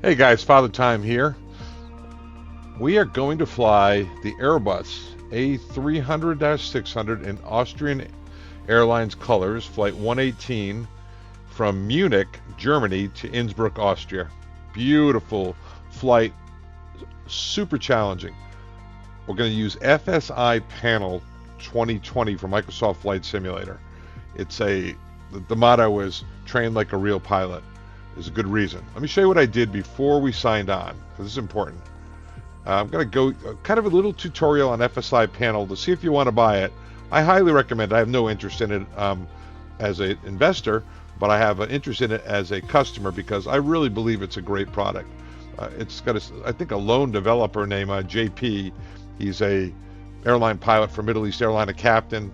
Hey guys, Father Time here. We are going to fly the Airbus A300-600 in Austrian Airlines colors, flight 118 from Munich, Germany to Innsbruck, Austria. Beautiful flight, super challenging. We're going to use FSiPanel 2020 for Microsoft Flight Simulator. The motto is train like a real pilot. There's a good reason. Let me show you what I did before we signed on, because this is important. I'm going to go kind of a little tutorial on FSiPanel to see if you want to buy it. I highly recommend it. I have no interest in it as an investor, but I have an interest in it as a customer because I really believe it's a great product. It's got, I think, a lone developer named JP. He's a airline pilot for Middle East Airline, a captain.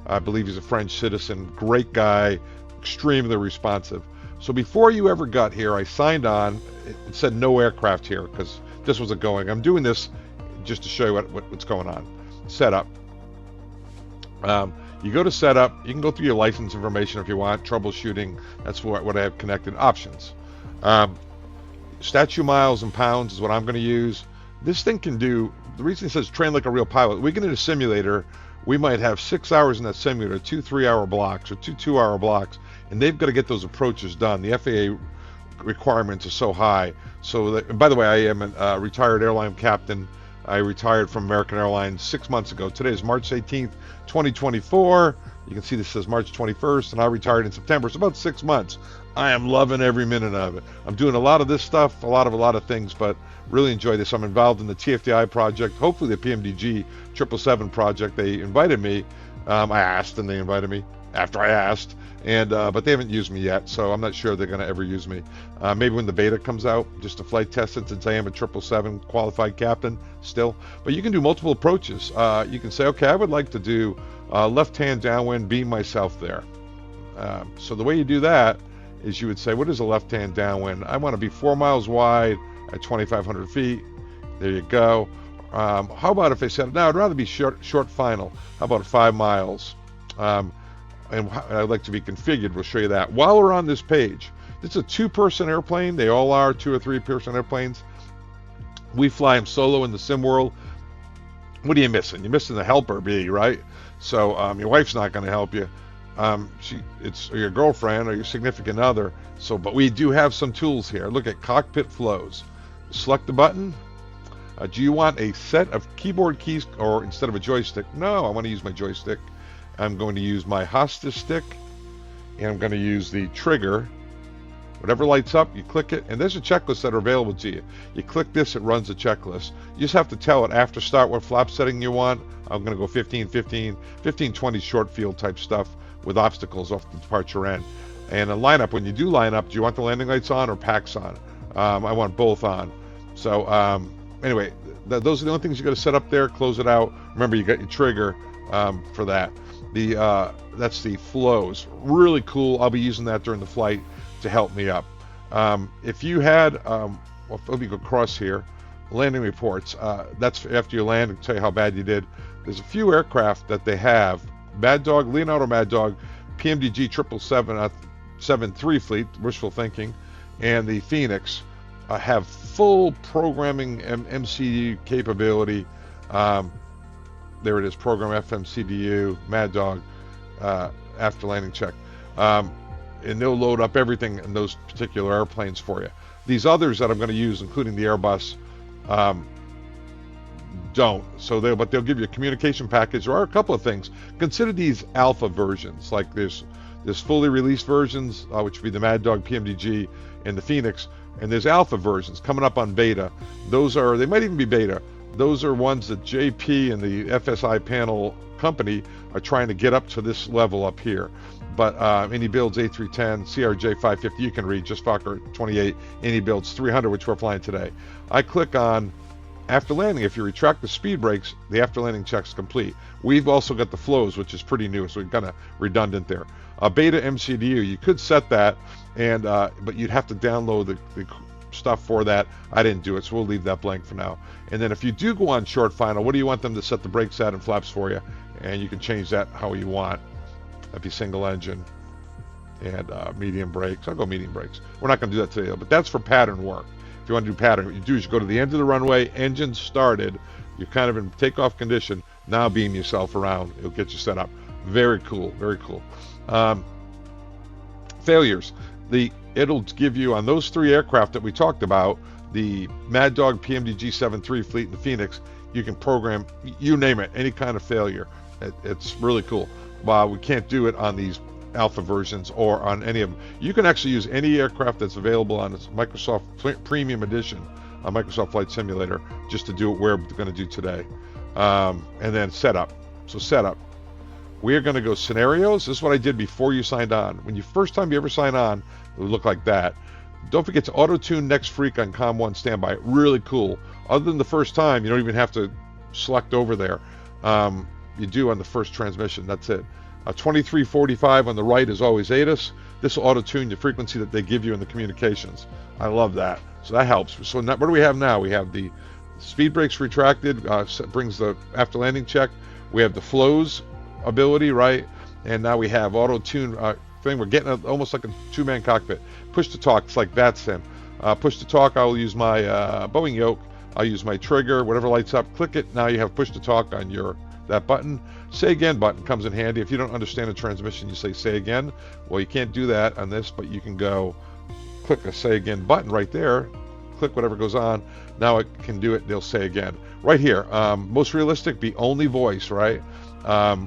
I believe he's a French citizen. Great guy, extremely responsive. So before you ever got here, I signed on. It said no aircraft here because this wasn't going. I'm doing this just to show you what's going on. Setup. You go to setup. You can go through your license information if you want. Troubleshooting. That's what I have connected. Options. Statute miles and pounds is what I'm going to use. This thing can do. The reason it says train like a real pilot. We get in a simulator. We might have 6 hours in that simulator, 2 3-hour blocks or 2 2-hour blocks, and they've got to get those approaches done. The FAA requirements are so high. So, and by the way, I am a retired airline captain. I retired from American Airlines 6 months ago. Today is March 18th, 2024. You can see this says March 21st, and I retired in September. It's about 6 months. I am loving every minute of it. I'm doing a lot of this stuff, a lot of things, but really enjoy this. I'm involved in the TFDI project, hopefully the PMDG 777 project. They invited me. I asked, and they invited me after I asked, and but they haven't used me yet, so I'm not sure they're going to ever use me. Maybe when the beta comes out, just to flight test it, since I am a 777 qualified captain still. But you can do multiple approaches. You can say, okay, I would like to do left-hand downwind, beam myself there. So the way you do that is you would say, what is a left-hand downwind? I want to be 4 miles wide at 2,500 feet. There you go. How about if they said, no, I'd rather be short final. How about 5 miles? And I'd like to be configured. We'll show you that. While we're on this page, this is a 2-person airplane. They all are 2 or 3-person airplanes. We fly them solo in the sim world. What are you missing? You're missing the helper bee, right? So your wife's not going to help you. It's your girlfriend or your significant other. So, but we do have some tools here. Look at cockpit flows. Select the button. Do you want a set of keyboard keys or instead of a joystick? No, I want to use my joystick. I'm going to use my hostage stick, and I'm going to use the trigger. Whatever lights up, you click it, and there's a checklist that are available to you. You click this, it runs a checklist. You just have to tell it after start what flap setting you want. I'm going to go 15, 15, 15, 20 short field type stuff with obstacles off the departure end. And a lineup, when you do line up, do you want the landing lights on or packs on? I want both on. So anyway, those are the only things you got to set up there. Close it out. Remember, you got your trigger for that. That's the flows. Really cool. I'll be using that during the flight to help me up. If you had, let me go across here, landing reports. That's after you land and tell you how bad you did. There's a few aircraft that they have. Mad Dog, Leonardo Mad Dog, PMDG 777-3 fleet, wishful thinking, and the Phoenix have full programming MCU capability. There it is, program FMCDU, Mad Dog, after landing check. And they'll load up everything in those particular airplanes for you. These others that I'm going to use, including the Airbus, don't. But they'll give you a communication package. There are a couple of things. Consider these alpha versions. Like there's fully released versions, which would be the Mad Dog, PMDG, and the Phoenix. And there's alpha versions coming up on beta. They might even be beta. Those are ones that JP and the FSiPanel company are trying to get up to this level up here. But IniBuilds A0310, CRJ 550, you can read, just Fokker 28, IniBuilds 300, which we're flying today. I click on after landing. If you retract the speed brakes, the after landing check's complete. We've also got the flows, which is pretty new, so we're kind of redundant there. Beta MCDU, you could set that, and but you'd have to download the stuff for that. I didn't do it, so we'll leave that blank for now. And then if you do go on short final, what do you want them to set the brakes at and flaps for you? And you can change that how you want. That'd be single engine and medium brakes. I'll go medium brakes. We're not going to do that today, but that's for pattern work. if you want to do pattern, what you do is you go to the end of the runway, engine started, you're kind of in takeoff condition, now beam yourself around. It'll get you set up. Very cool, very cool. Failures. It'll give you, on those 3 aircraft that we talked about, the Mad Dog PMDG 73 fleet and the Phoenix, you can program, you name it, any kind of failure. It's really cool. We can't do it on these alpha versions or on any of them. You can actually use any aircraft that's available on this Microsoft Premium Edition on Microsoft Flight Simulator just to do what we're going to do today. And then setup. So setup. We're going to go scenarios. This is what I did before you signed on. When you first time you ever sign on, it would look like that. Don't forget to auto-tune Next Freak on COM 1 standby. Really cool. Other than the first time, you don't even have to select over there. You do on the first transmission. That's it. 2345 on the right is always ATIS. This will auto-tune the frequency that they give you in the communications. I love that. So that helps. So now, what do we have now? We have the speed brakes retracted, brings the after landing check. We have the flows ability, right? And now we have auto-tune thing. We're getting almost like a 2-man cockpit. Push to talk, it's like VATSIM. Push to talk, I'll use my Boeing yoke. I'll use my trigger, whatever lights up, click it. Now you have push to talk on that button. Say again button comes in handy. If you don't understand a transmission, you say again. Well, you can't do that on this, but you can go click a say again button right there. Click whatever goes on. Now it can do it. They'll say again. Right here, most realistic, be only voice, right?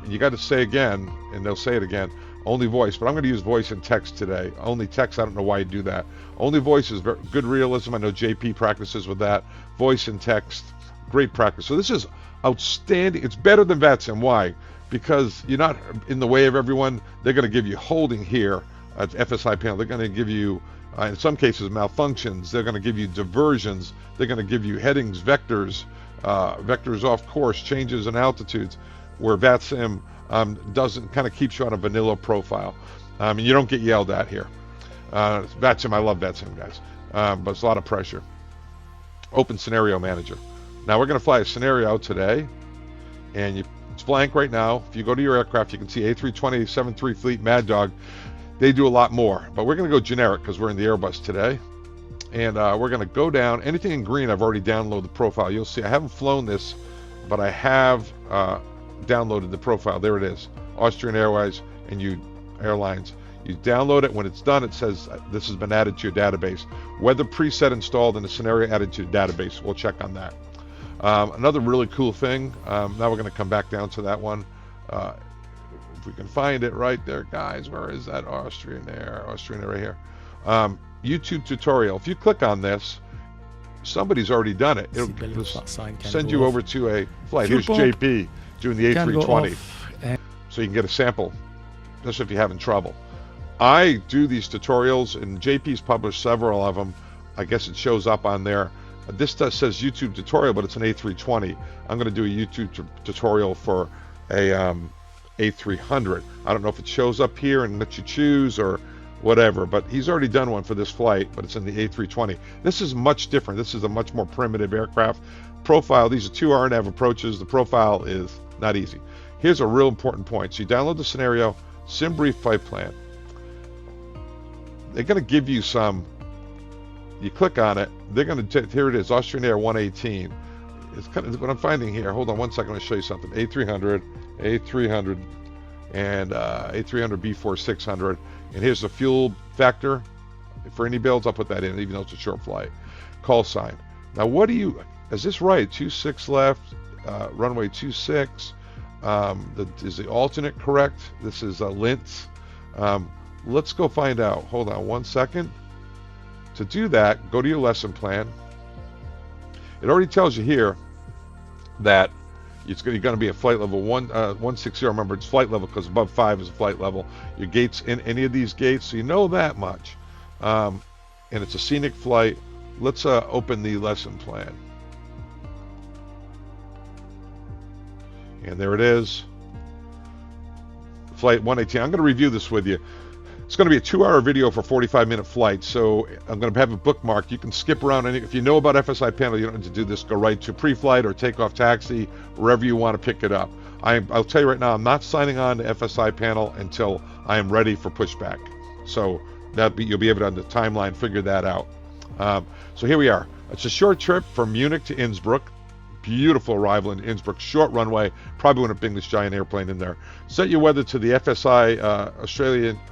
You got to say again, and they'll say it again. Only voice, but I'm going to use voice and text today. Only text, I don't know why you do that. Only voice is very good realism. I know JP practices with that. Voice and text, great practice. So this is outstanding. It's better than VATSIM. Why? Because you're not in the way of everyone. They're going to give you holding here at FSiPanel. They're going to give you, in some cases, malfunctions. They're going to give you diversions. They're going to give you headings, vectors, vectors off course, changes in altitudes, where VATSIM doesn't, kind of keeps you on a vanilla profile. And you don't get yelled at here. VATSIM, I love VATSIM, guys, but it's a lot of pressure. Open Scenario Manager. Now we're going to fly a scenario today, and it's blank right now. If you go to your aircraft, you can see A320, 73 Fleet, Mad Dog. They do a lot more, but we're going to go generic because we're in the Airbus today. And we're going to go down. Anything in green, I've already downloaded the profile. You'll see I haven't flown this, but I have downloaded the profile. There it is. Austrian Airways and Airlines. You download it. When it's done, it says this has been added to your database. Weather preset installed and the scenario added to your database. We'll check on that. Another really cool thing. Now we're going to come back down to that one. If we can find it right there, guys. Where is that Austrian Air? Austrian Air right here. YouTube tutorial. If you click on this, somebody's already done it. It'll send you over to a flight. Here's JP doing the A320. So you can get a sample, just if you're having trouble. I do these tutorials, and JP's published several of them. I guess it shows up on there. This says YouTube tutorial, but it's an A320. I'm going to do a YouTube tutorial for a A300. I don't know if it shows up here and lets you choose or whatever, but he's already done one for this flight, but it's in the A320. This is much different. This is a much more primitive aircraft. Profile, these are 2 RNAV approaches. The profile is not easy. Here's a real important point. So you download the scenario, sim brief flight plan. They're going to give you some, you click on it, they're going to, here it is, Austrian Air 118. It's kind of what I'm finding here. Hold on one second, I'm going to show you something. A300, and A300 B4 600. And here's the fuel factor. For IniBuilds, I'll put that in, even though it's a short flight. Call sign. Now, what do you, is this right? 26 left, runway 26. Is the alternate correct? This is Lintz. Let's go find out. Hold on one second. To do that, go to your lesson plan. It already tells you here that it's going to be a flight level 160. Remember, it's flight level because above 5 is a flight level. Your gates in any of these gates, so you know that much. And it's a scenic flight. Let's open the lesson plan. And there it is. Flight 118. I'm going to review this with you. It's going to be a 2-hour video for 45-minute flight, so I'm going to have a bookmark. You can skip around any. If you know about FSiPanel, you don't need to do this. Go right to pre-flight or takeoff taxi, wherever you want to pick it up. I'll tell you right now, I'm not signing on to FSiPanel until I am ready for pushback. So you'll be able to on the timeline figure that out. So here we are. It's a short trip from Munich to Innsbruck. Beautiful arrival in Innsbruck. Short runway. Probably wouldn't bring this giant airplane in there. Set your weather to the FSI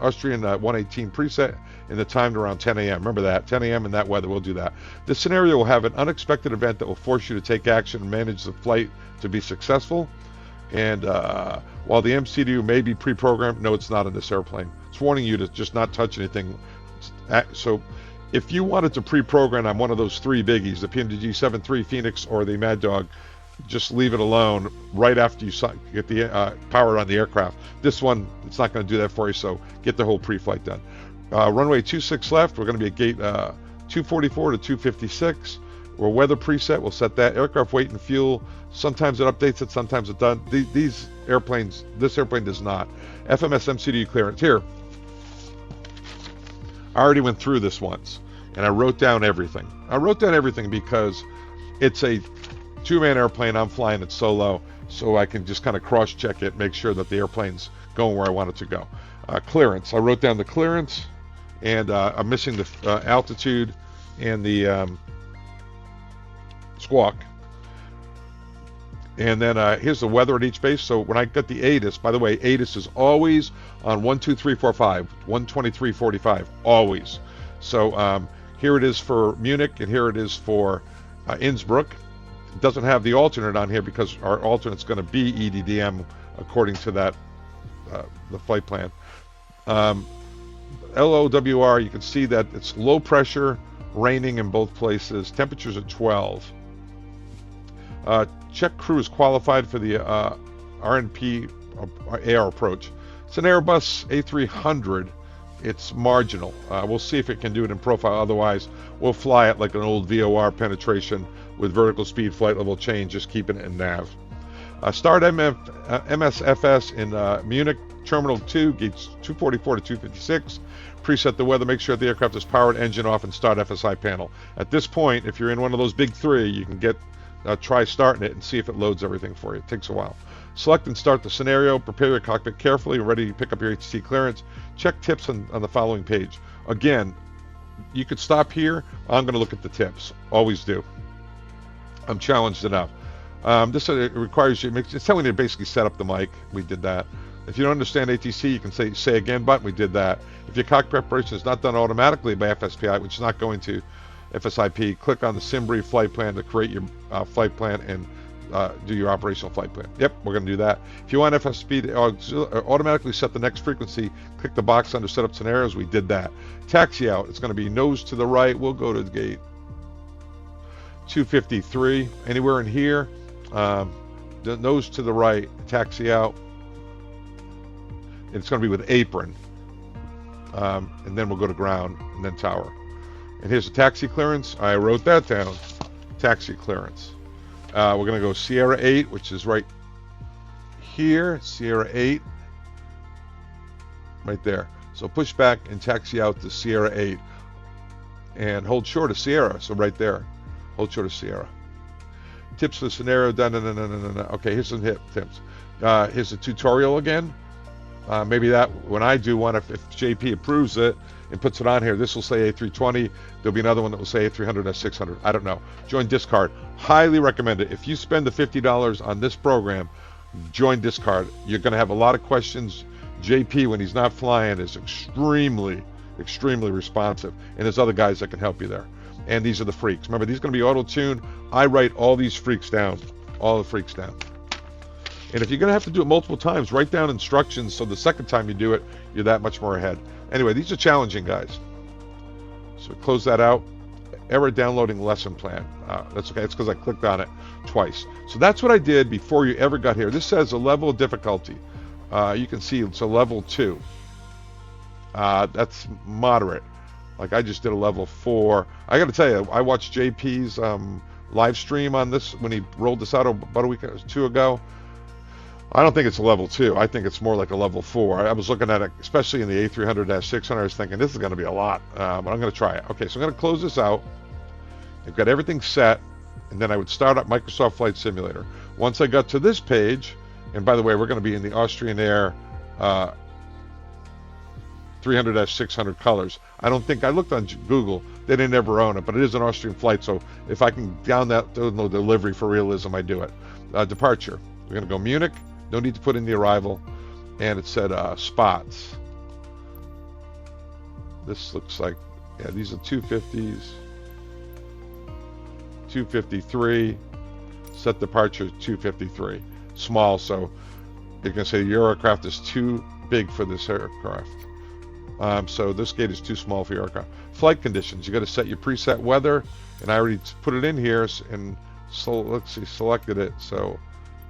Austrian 118 preset in the time to around 10 a.m. Remember that, 10 a.m. in that weather, we'll do that. This scenario will have an unexpected event that will force you to take action and manage the flight to be successful. And while the MCDU may be pre-programmed, no, it's not in this airplane. It's warning you to just not touch anything. So if you wanted to pre-program on one of those three biggies, the PMDG-73 Phoenix or the Mad Dog, just leave it alone right after you get the power on the aircraft. This one, it's not going to do that for you, so get the whole pre-flight done. Runway 26 left, we're going to be at gate 244 to 256. Or weather preset, we'll set that. Aircraft weight and fuel, sometimes it updates it, sometimes it doesn't. These airplanes, this airplane does not. FMS MCDU clearance. Here, I already went through this once, and I wrote down everything. I wrote down everything because it's a two-man airplane. I'm flying it solo, so I can just kind of cross-check it, make sure that the airplane's going where I want it to go. Clearance, I wrote down the clearance, and I'm missing the altitude and the squawk. And then here's the weather at each base. So when I get the ATIS, by the way, ATIS is always on 12345, 12345, always. So here it is for Munich, and here it is for Innsbruck. It doesn't have the alternate on here because our alternate's going to be EDDM according to that the flight plan. LOWR, you can see that it's low pressure, raining in both places. Temperatures at 12. Check crew is qualified for the RNP AR approach. It's an Airbus A300. It's marginal. We'll see if it can do it in profile. Otherwise, we'll fly it like an old VOR penetration with vertical speed, flight level change, just keeping it in nav. Start MSFS in Munich, Terminal 2, gates 244 to 256. Preset the weather, make sure the aircraft is powered, engine off, and start FSiPanel. At this point, if you're in one of those big three, you can get try starting it and see if it loads everything for you. It takes a while. Select and start the scenario. Prepare your cockpit carefully. Ready to pick up your HC clearance. Check tips on the following page. Again, you could stop here. I'm going to look at the tips. Always do. I'm challenged enough. This requires you. It's telling you to basically set up the mic. We did that. If you don't understand ATC, you can say again button. We did that. If your cockpit preparation is not done automatically by FSPI, which is not going to FSIP, click on the SimBrief flight plan to create your flight plan and do your operational flight plan. Yep, we're going to do that. If you want FSP to automatically set the next frequency, click the box under Setup Scenarios. We did that. Taxi out. It's going to be nose to the right. We'll go to the gate 253. Anywhere in here, the nose to the right, taxi out. It's going to be with apron. And then we'll go to ground and then tower. And here's the taxi clearance. I wrote that down. Taxi clearance. We're going to go Sierra 8, which is right here. Sierra 8. Right there. So push back and taxi out to Sierra 8. And hold short of Sierra. So right there. Hold short of Sierra. Tips for the scenario. Okay, here's some tips. Here's the tutorial again. Maybe that when I do one, if JP approves it and puts it on here, this will say A320. There'll be another one that will say A300-600. I don't know. Join Discard. Highly recommend it. If you spend the $50 on this program, join Discard. You're going to have a lot of questions. JP, when he's not flying, is extremely responsive. And there's other guys that can help you there. And these are the freaks. Remember, these are going to be auto-tuned. I write all these freaks down. All the freaks down. And if you're going to have to do it multiple times, write down instructions so the second time you do it, you're that much more ahead. Anyway, these are challenging, guys. So close that out. Error downloading lesson plan. That's okay. It's because I clicked on it twice. So that's what I did before you ever got here. This says a level of difficulty. You can see it's a level 2. That's moderate. Like I just did a level 4. I got to tell you, I watched JP's live stream on this when he rolled this out about a week or two ago. I don't think it's a level 2. I think it's more like a level 4. I was looking at it, especially in the A300-600. I was thinking this is going to be a lot, but I'm going to try it. Okay, so I'm going to close this out. I've got everything set, and then I would start up Microsoft Flight Simulator. Once I got to this page, and by the way, we're going to be in the Austrian Air 300-600 colors. I don't think I looked on Google. they didn't ever own it, but it is an Austrian flight, so if I can download delivery for realism, I do it. Departure. We're going to go Munich. No need to put in the arrival. And it said spots. This looks like, yeah, these are 250s. 253. Set departure 253. Small, so you can say your aircraft is too big for this aircraft. So this gate is too small for your aircraft. Flight conditions. You got to set your preset weather, and I already put it in here. And so let's see, selected it. So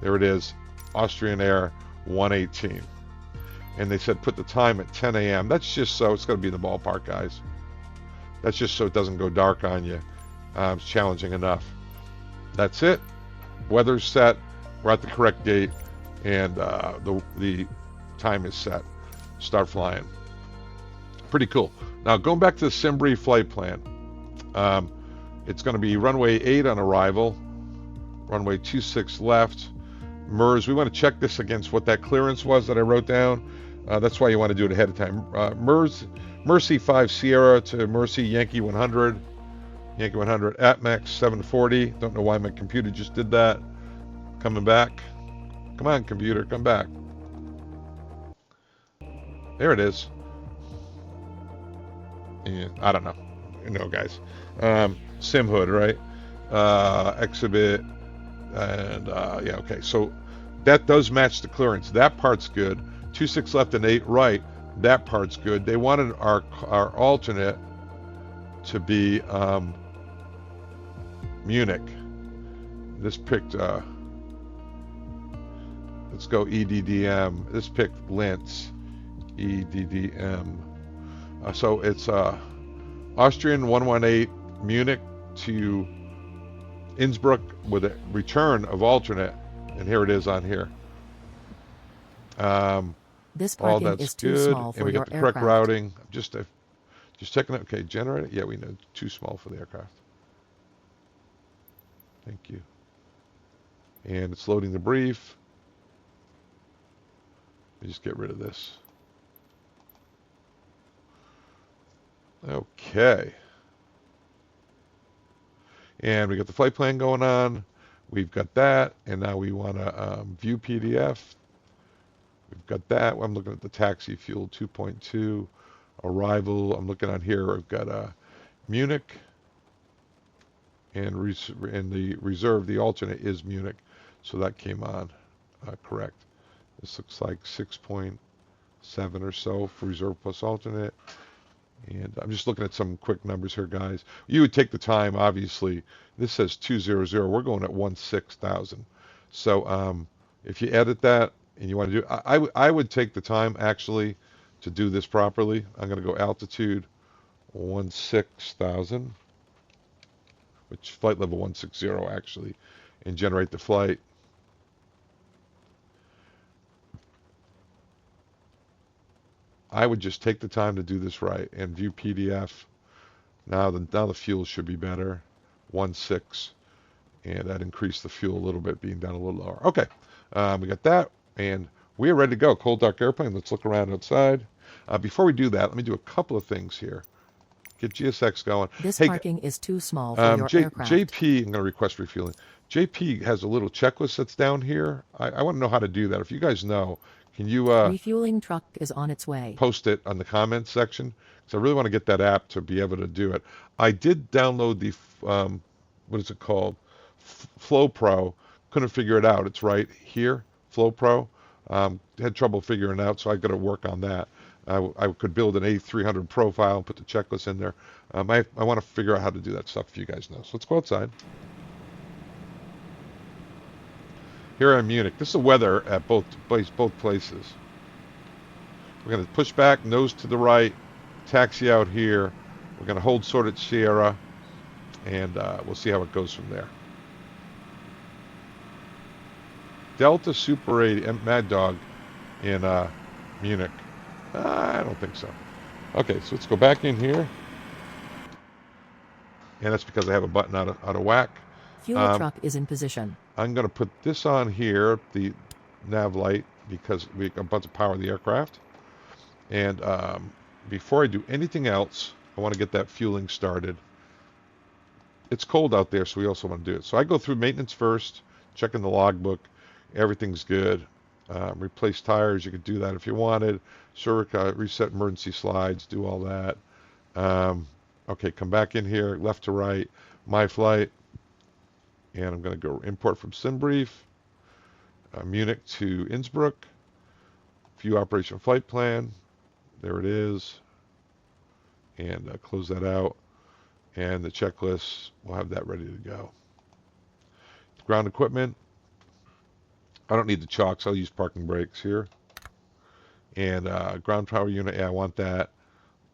there it is, Austrian Air 118. And they said put the time at 10 a.m. That's just so it's going to be in the ballpark, guys. That's just so it doesn't go dark on you. It's challenging enough. That's it. Weather's set. We're at the correct gate, and the time is set. Start flying. Pretty cool. Now going back to the SimBrief flight plan. It's going to be runway 8 on arrival, runway 26 left. MERS. We want to check this against what that clearance was that I wrote down. That's why you want to do it ahead of time. Mercy 5 Sierra to Mercy Yankee 100. Yankee 100 at max 740. Don't know why my computer just did that. Coming back. Come on, computer, come back. There it is. Yeah, I don't know. Guys. SimHood, right? Exhibit. And yeah, okay. So that does match the clearance. That part's good. 26 left and 8 right. That part's good. They wanted our alternate to be Munich. This picked let's go EDDM. This picked Linz. EDDM. So it's Austrian 118 Munich to Innsbruck with a return of alternate, and here it is on here. This parking is too small for and we your got the correct aircraft. routing. Just checking it. Okay, generate it. Yeah, we know too small for the aircraft. Thank you. And it's loading the brief. Let me just get rid of this. Okay. And we got the flight plan going on. We've got that. And now we want to view PDF. We've got that. I'm looking at the taxi fuel 2.2. Arrival. I'm looking on here. I've got Munich. And the reserve, the alternate is Munich. So that came on correct. This looks like 6.7 or so for reserve plus alternate. And I'm just looking at some quick numbers here, guys. You would take the time, obviously. This says 200. We're going at 16,000. So if you edit that and you want to do, I would take the time actually to do this properly. I'm going to go altitude 16,000, which flight level 160 actually, and generate the flight. I would just take the time to do this right and view PDF. Now the fuel should be better, 1.6, and that increased the fuel a little bit, being down a little lower. Okay, we got that, and we are ready to go. Cold dark airplane. Let's look around outside. Before we do that, let me do a couple of things here. Get GSX going. This parking is too small for your aircraft. JP, I'm going to request refueling. JP has a little checklist that's down here. I want to know how to do that. If you guys know, can you refueling truck is on its way. Post it on the comments section? Because I really want to get that app to be able to do it. I did download the what is it called? Flow Pro. Couldn't figure it out. It's right here, Flow Pro. Had trouble figuring it out, so I got to work on that. I could build an A300 profile and put the checklist in there. I want to figure out how to do that stuff if you guys know. So let's go outside. Here in Munich. This is the weather at both places. We're going to push back, nose to the right, taxi out here. We're going to hold short at Sierra, and we'll see how it goes from there. Delta Super 8 Mad Dog in Munich. I don't think so. Okay, so let's go back in here. And that's because I have a button out of whack. Fuel truck is in position. I'm going to put this on here, the nav light, because we about to power the aircraft. And before I do anything else, I want to get that fueling started. It's cold out there, so we also want to do it. So I go through maintenance first, checking the logbook. Everything's good. Replace tires, you could do that if you wanted. Reset emergency slides, do all that. Okay, come back in here, left to right, my flight. And I'm going to go import from SimBrief, Munich to Innsbruck. View operation flight plan. There it is. And close that out. And the checklist, we'll have that ready to go. Ground equipment. I don't need the chocks. I'll use parking brakes here. And ground power unit, yeah, I want that.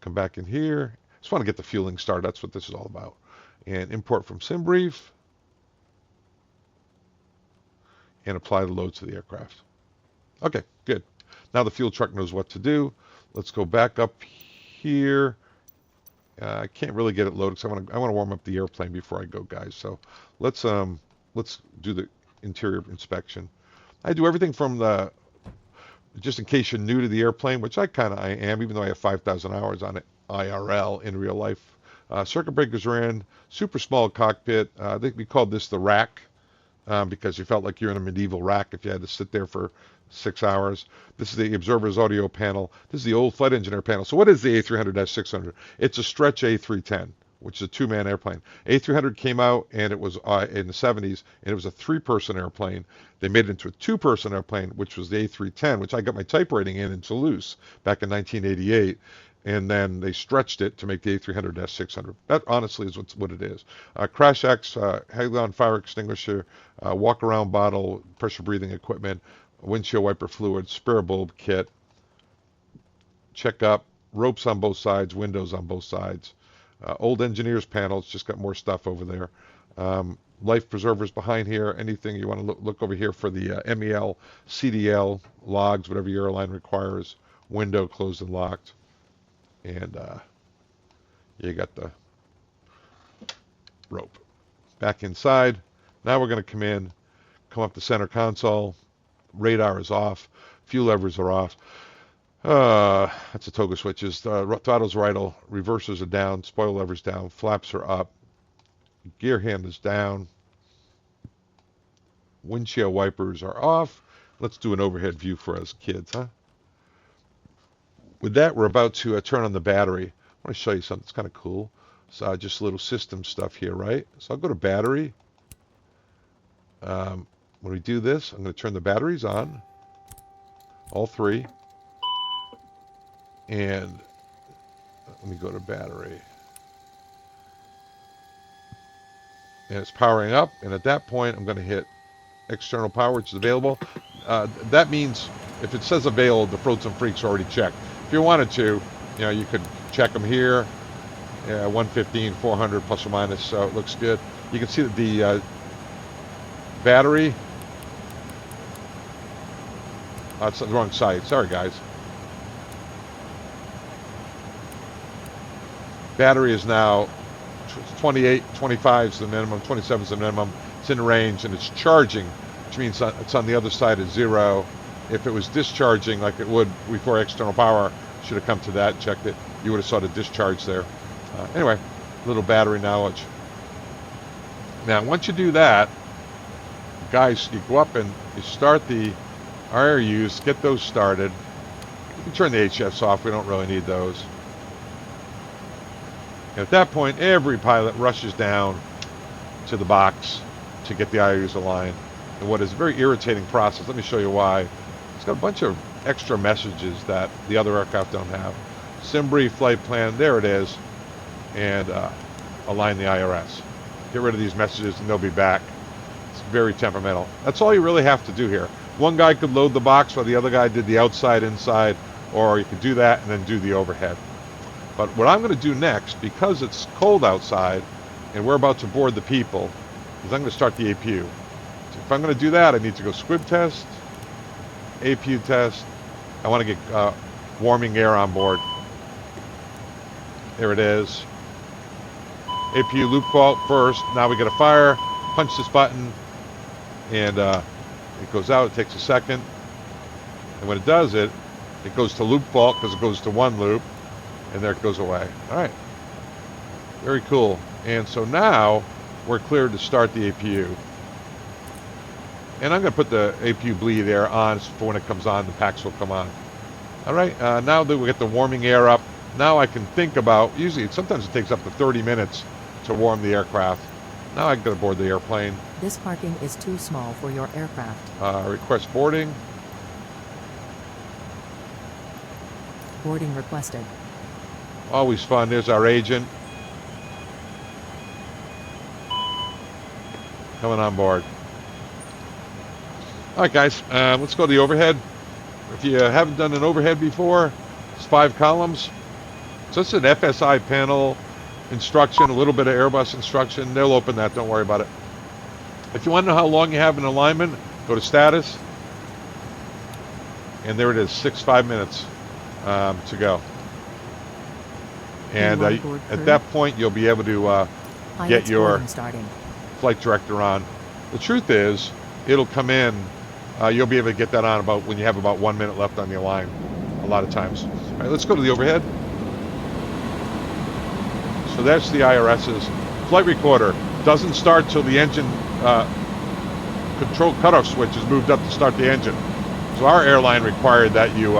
Come back in here. Just want to get the fueling started. That's what this is all about. And import from SimBrief. And apply the loads to the aircraft. Okay, good. Now the fuel truck knows what to do. Let's go back up here. I can't really get it loaded because I want to warm up the airplane before I go, guys. So let's do the interior inspection. I do everything from the, just in case you're new to the airplane, which I am, even though I have 5,000 hours on it IRL in real life. Circuit breakers are in. Super small cockpit. I think we called this the rack because you felt like you're in a medieval rack if you had to sit there for 6 hours. This is the observer's audio panel. This is the old flight engineer panel. So what is the A300-600? It's a stretch A310, which is a two-man airplane. A300 came out, and it was in the 70s, and it was a three-person airplane. They made it into a two-person airplane, which was the A310, which I got my type rating in Toulouse back in 1988. And then they stretched it to make the A300-600. That honestly is what it is. Crash X, Halon fire extinguisher, walk-around bottle, pressure breathing equipment, windshield wiper fluid, spare bulb kit, check up, ropes on both sides, windows on both sides. Old engineer's panels, just got more stuff over there. Life preservers behind here. Anything you want to look over here for the MEL, CDL, logs, whatever your airline requires. Window closed and locked. And you got the rope. Back inside. Now we're going to come up the center console. Radar is off. Fuel levers are off. That's the toga switches. Throttle's idle. Reversers are down. Spoiler levers down. Flaps are up. Gear hand is down. Windshield wipers are off. Let's do an overhead view for us kids, huh? With that, we're about to turn on the battery. I want to show you something that's kind of cool. So just a little system stuff here, right? So I'll go to battery. When we do this, I'm going to turn the batteries on. All three. And let me go to battery. And it's powering up. And at that point, I'm going to hit external power, which is available. That means if it says available, the Frozen Freak's already checked. If you wanted to, you could check them here. 115, 400 plus or minus, so it looks good. You can see that the battery. It's the wrong side. Sorry, guys. Battery is now 28, 25 is the minimum, 27 is the minimum. It's in range and it's charging, which means it's on the other side of zero. If it was discharging like it would before external power, should have come to that, checked it, you would have saw the discharge there. Anyway, little battery knowledge. Now, once you do that, guys, you go up and you start the RRUs, get those started. You can turn the HFs off. We don't really need those. And at that point, every pilot rushes down to the box to get the IRUs aligned. And what is a very irritating process, let me show you why. It's got a bunch of extra messages that the other aircraft don't have. SimBrief flight plan, there it is. And align the IRS. Get rid of these messages and they'll be back. It's very temperamental. That's all you really have to do here. One guy could load the box while the other guy did the outside, inside, or you could do that and then do the overhead. But what I'm going to do next, because it's cold outside and we're about to board the people, is I'm going to start the APU. So if I'm going to do that, I need to go squib test, APU test. I want to get warming air on board. There it is. APU loop fault first. Now we got to fire. Punch this button, and it goes out. It takes a second, and when it does it, it goes to loop fault because it goes to one loop, and there it goes away. All right, Very cool. And so now we're cleared to start the APU. And I'm going to put the APU bleed air on for when it comes on, the packs will come on. All right, now that we get the warming air up, now I can think about, sometimes it takes up to 30 minutes to warm the aircraft. Now I can go aboard the airplane. This parking is too small for your aircraft. Request boarding. Boarding requested. Always fun. There's our agent. Coming on board. All right, guys, let's go to the overhead. If you haven't done an overhead before, it's 5 columns. So it's an FSiPanel instruction, a little bit of Airbus instruction. They'll open that, don't worry about it. If you want to know how long you have in alignment, go to status. And there it is, 5 minutes to go. And at that point, you'll be able to get your flight director on. The truth is, it'll come in. You'll be able to get that on when you have about 1 minute left on the align, a lot of times. All right, let's go to the overhead. So that's the IRS's flight recorder. Doesn't start till the engine control cutoff switch is moved up to start the engine. So our airline required that you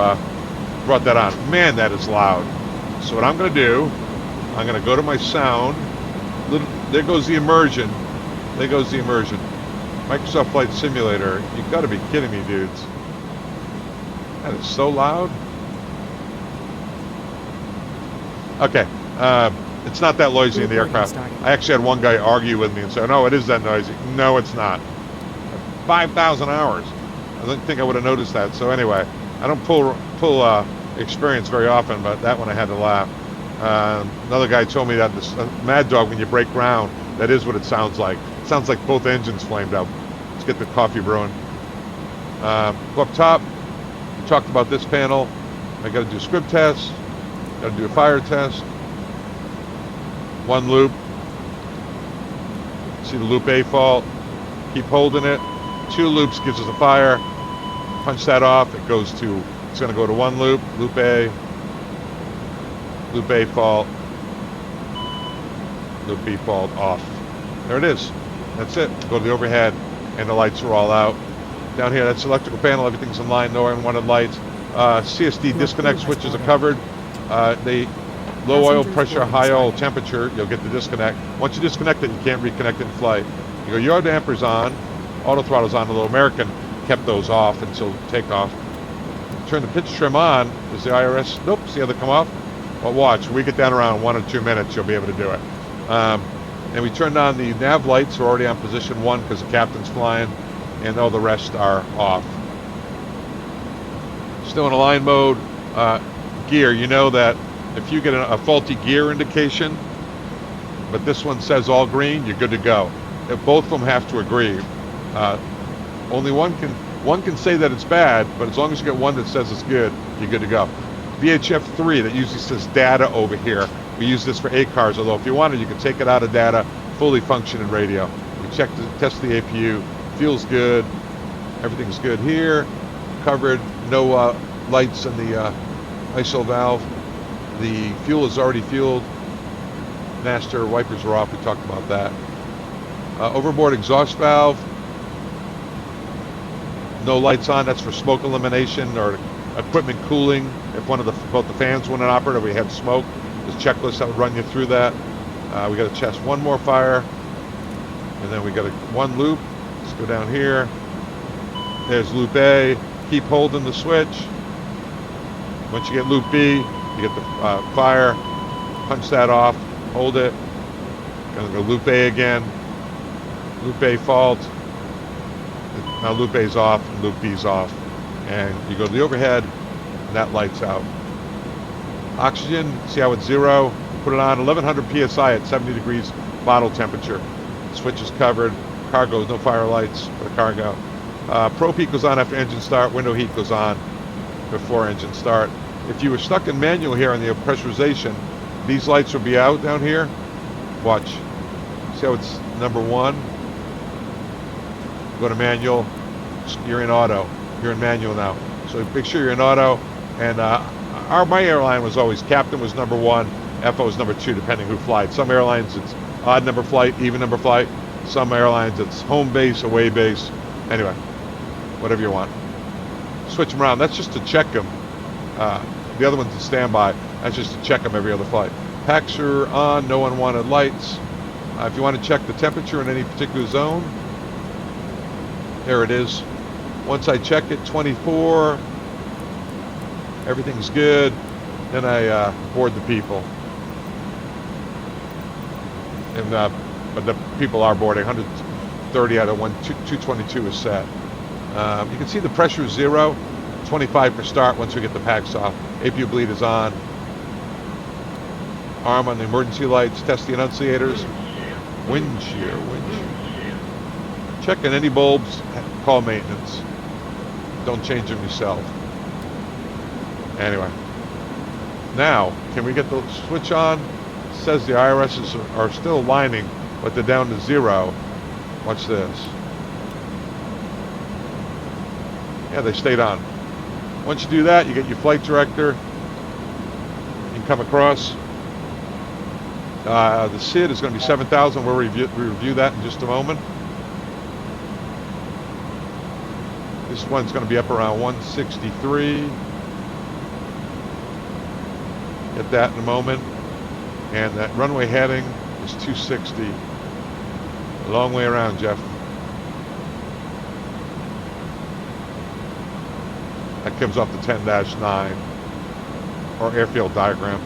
brought that on. Man, that is loud. So what I'm going to do, I'm going to go to my sound. There goes the immersion. There goes the immersion. Microsoft Flight Simulator. You've got to be kidding me, dudes. That is so loud. Okay. It's not that noisy in the aircraft. I actually had one guy argue with me and say, no, it is that noisy. No, it's not. 5,000 hours. I don't think I would have noticed that. So anyway, I don't pull experience very often, but that one I had to laugh. Another guy told me that this Mad Dog, when you break ground, that is what it sounds like. It sounds like both engines flamed out. Let's get the coffee brewing. Go up top. We talked about this panel. I got to do script tests. Got to do a fire test. 1 loop. See the loop A fault. Keep holding it. 2 loops gives us a fire. Punch that off. It's going to go to 1 loop. Loop A fault. Loop B fault off. There it is. That's it. Go to the overhead, and the lights are all out. Down here, that's the electrical panel. Everything's in line. No unwanted lights. CSD disconnect switches are covered. They low oil pressure, high oil temperature. You'll get the disconnect. Once you disconnect it, you can't reconnect it in flight. You go yard dampers on. Auto throttle's on. Although American kept those off until takeoff. Turn the pitch trim on. Is the IRS? Nope. See how they come off? Well, watch. When we get down around 1 or 2 minutes, you'll be able to do it. And we turned on the nav lights. We're already on position 1 because the captain's flying, and all the rest are off. Still in align mode. Gear. You know that if you get a faulty gear indication, but this one says all green, you're good to go. If both of them have to agree. Only one can say that it's bad, but as long as you get one that says it's good, you're good to go. VHF 3, that usually says data over here. We use this for ACARs, although if you wanted, you can take it out of data, fully functioning radio. We test the APU, feels good, everything's good here, covered, no lights in the ISO valve. The fuel is already fueled. Master wipers are off, we talked about that. Overboard exhaust valve, no lights on, that's for smoke elimination or equipment cooling. If both the fans wouldn't operate or we had smoke, there's a checklist that would run you through that. We got to test 1 more fire, and then we got 1 loop. Let's go down here. There's loop A. Keep holding the switch. Once you get loop B, you get the fire. Punch that off. Hold it. Gonna go loop A again. Loop A fault. Now loop A's off and loop B's off. And you go to the overhead, and that light's out. Oxygen, see how it's 0? Put it on 1100 psi at 70 degrees bottle temperature. Switch is covered. Cargo, no fire lights for the cargo. Probe heat goes on after engine start. Window heat goes on before engine start. If you were stuck in manual here on the pressurization, these lights will be out down here. Watch. See how it's number 1? Go to manual. You're in auto. You're in manual now. So make sure you're in auto. And my airline was always captain was number 1, FO is number 2, depending who flies. Some airlines it's odd number flight, even number flight. Some airlines it's home base, away base. Anyway, whatever you want. Switch them around. That's just to check them. The other one's a standby. That's just to check them every other flight. Packs are on, no unwanted lights. If you want to check the temperature in any particular zone, there it is. Once I check it, 24, everything's good. Then I board the people. And but the people are boarding. 130 out of 222 is set. You can see the pressure is 0. 25 for start once we get the packs off. APU bleed is on. Arm on the emergency lights. Test the annunciators. Wind shear. Checking any bulbs. Call maintenance. Don't change them yourself. Anyway. Now, can we get the switch on? It says the IRSs are still lining, but they're down to 0. Watch this. Yeah, they stayed on. Once you do that, you get your flight director. You can come across. The SID is going to be 7,000. We'll review that in just a moment. This one's going to be up around 163. Get that in a moment. And that runway heading is 260. A long way around, Jeff. That comes off the 10-9 or airfield diagram.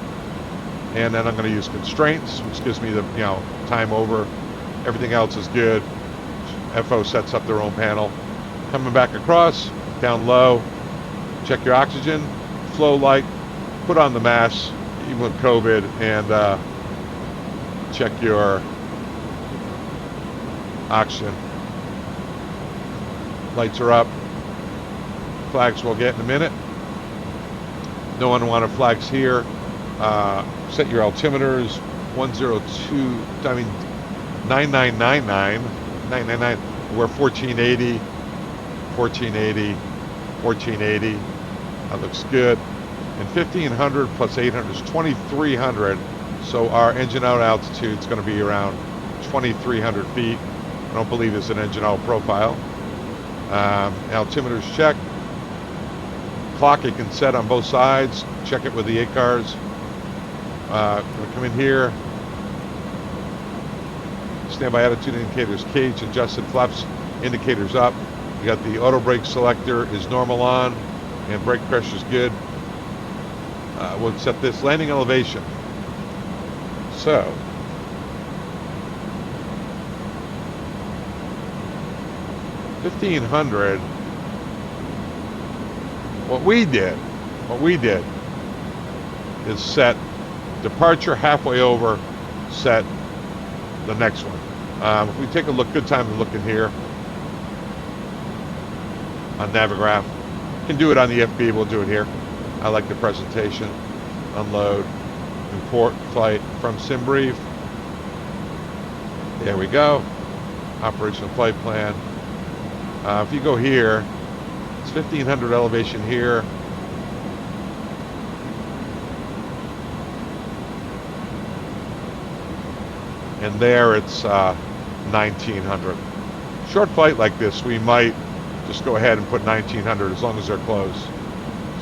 And then I'm going to use constraints, which gives me the time over. Everything else is good. FO sets up their own panel. Coming back across, down low. Check your oxygen, flow light, put on the mask, even with COVID, and check your oxygen. Lights are up. Flags we'll get in a minute. No unwanted flags here. Set your altimeters. 9999. We're 1480. 1480. That looks good. And 1500 plus 800 is 2300. So our engine out altitude is going to be around 2300 feet. I don't believe there's an engine out profile. Altimeters check. Clock you can set on both sides. Check it with the ACARS. We'll come in here. Standby attitude indicators, cage adjusted, flaps indicators up. You got the auto brake selector is normal on, and brake pressure is good. We'll set this landing elevation. So, 1500. What we did is set departure halfway over, set the next one. If we take a look, good time to look in here on Navigraph. You can do it on the FB, we'll do it here. I like the presentation. Unload, import flight from SimBrief. There we go. Operational flight plan. If you go here, it's 1500 elevation here. And there it's 1900. Short flight like this, we might just go ahead and put 1900 as long as they're close.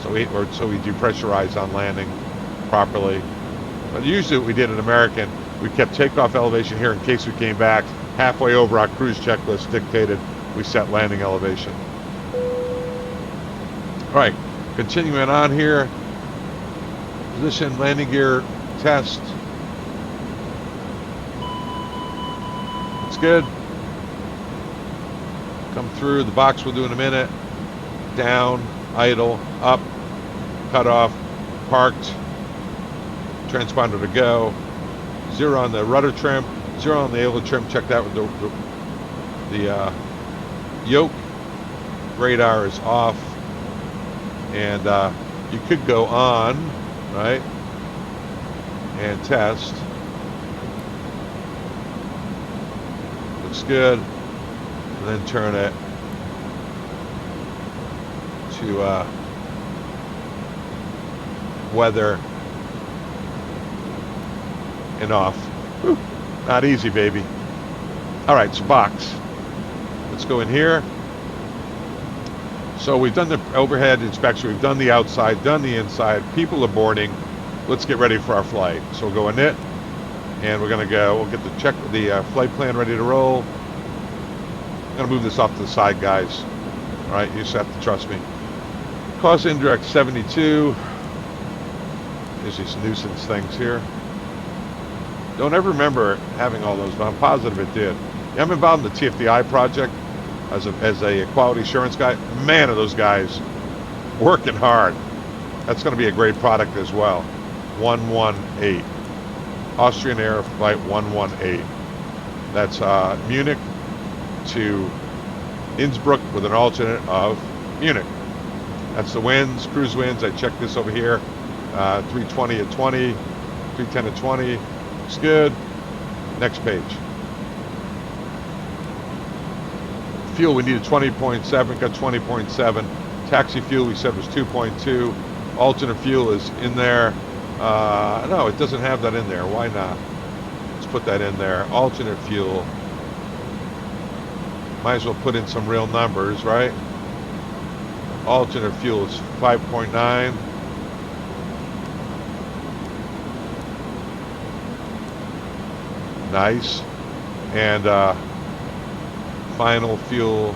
So we depressurize on landing properly. But usually what we did in American, we kept takeoff elevation here in case we came back. Halfway over our cruise checklist dictated, we set landing elevation. All right, continuing on here. Position, landing gear, test. It's good. Come through, the box we'll do in a minute. Down, idle, up, cut off, parked, transponder to go. 0 on the rudder trim, 0 on the aileron trim. Check that with the yoke. Radar is off. And you could go on, right, and test. Looks good. And then turn it to weather. and off. Whew, not easy, baby. All right, so box. Let's go in here. So we've done the overhead inspection, we've done the outside, done the inside. People are boarding. Let's get ready for our flight. So we'll go in it, and we're gonna go. We'll get the flight plan ready to roll. I'm gonna move this off to the side, guys. All right, you just have to trust me. Cost indirect 72. There's these nuisance things here. Don't ever remember having all those, but I'm positive it did. Yeah, I'm involved in the TFDI project as a quality assurance guy. Man, are those guys working hard. That's going to be a great product as well. 118. Austrian Air Flight 118. That's Munich to Innsbruck with an alternate of Munich. That's the winds, cruise winds. I checked this over here. 320 at 20, 310 at 20. Looks good. Next page. Fuel, we needed 20.7, got 20.7. Taxi fuel, we said was 2.2. Alternate fuel is in there. No, it doesn't have that in there. Why not? Let's put that in there. Alternate fuel. Might as well put in some real numbers, right? Alternate fuel is 5.9. Nice. And final fuel,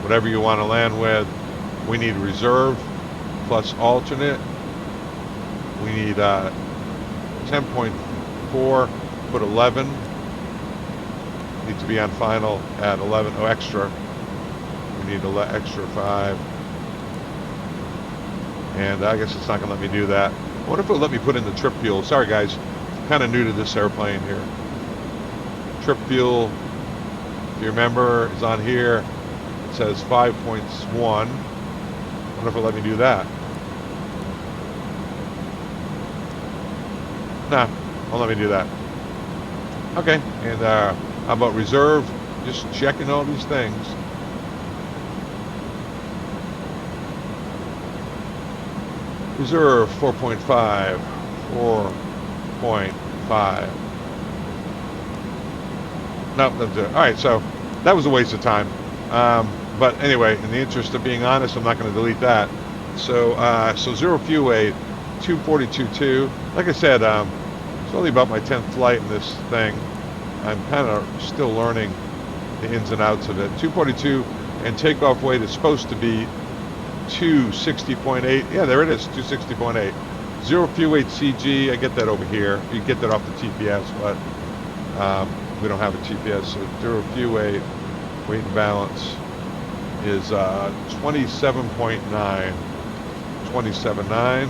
whatever you want to land with, we need reserve plus alternate. We need 10.4, put 11. Need to be on final at 11. Oh, extra. We need extra 5. And I guess it's not going to let me do that. I wonder if it'll let me put in the trip fuel. Sorry, guys. I'm kind of new to this airplane here. Trip fuel, if you remember, is on here. It says 5.1. I wonder if it'll let me do that. Nah, won't let me do that. Okay, and how about reserve? Just checking all these things. Reserve 4.5, 4.5. No, that's it. All right, so that was a waste of time. But anyway, in the interest of being honest, I'm not going to delete that. So, so zero fuel weight, 242.2. Like I said, it's only about my 10th flight in this thing. I'm kind of still learning the ins and outs of it. 242, and takeoff weight is supposed to be 260.8. Yeah, there it is, 260.8. Zero fuel weight CG, I get that over here. You get that off the TPS, but we don't have a TPS. So zero fuel weight and balance is 27.9. 27.9.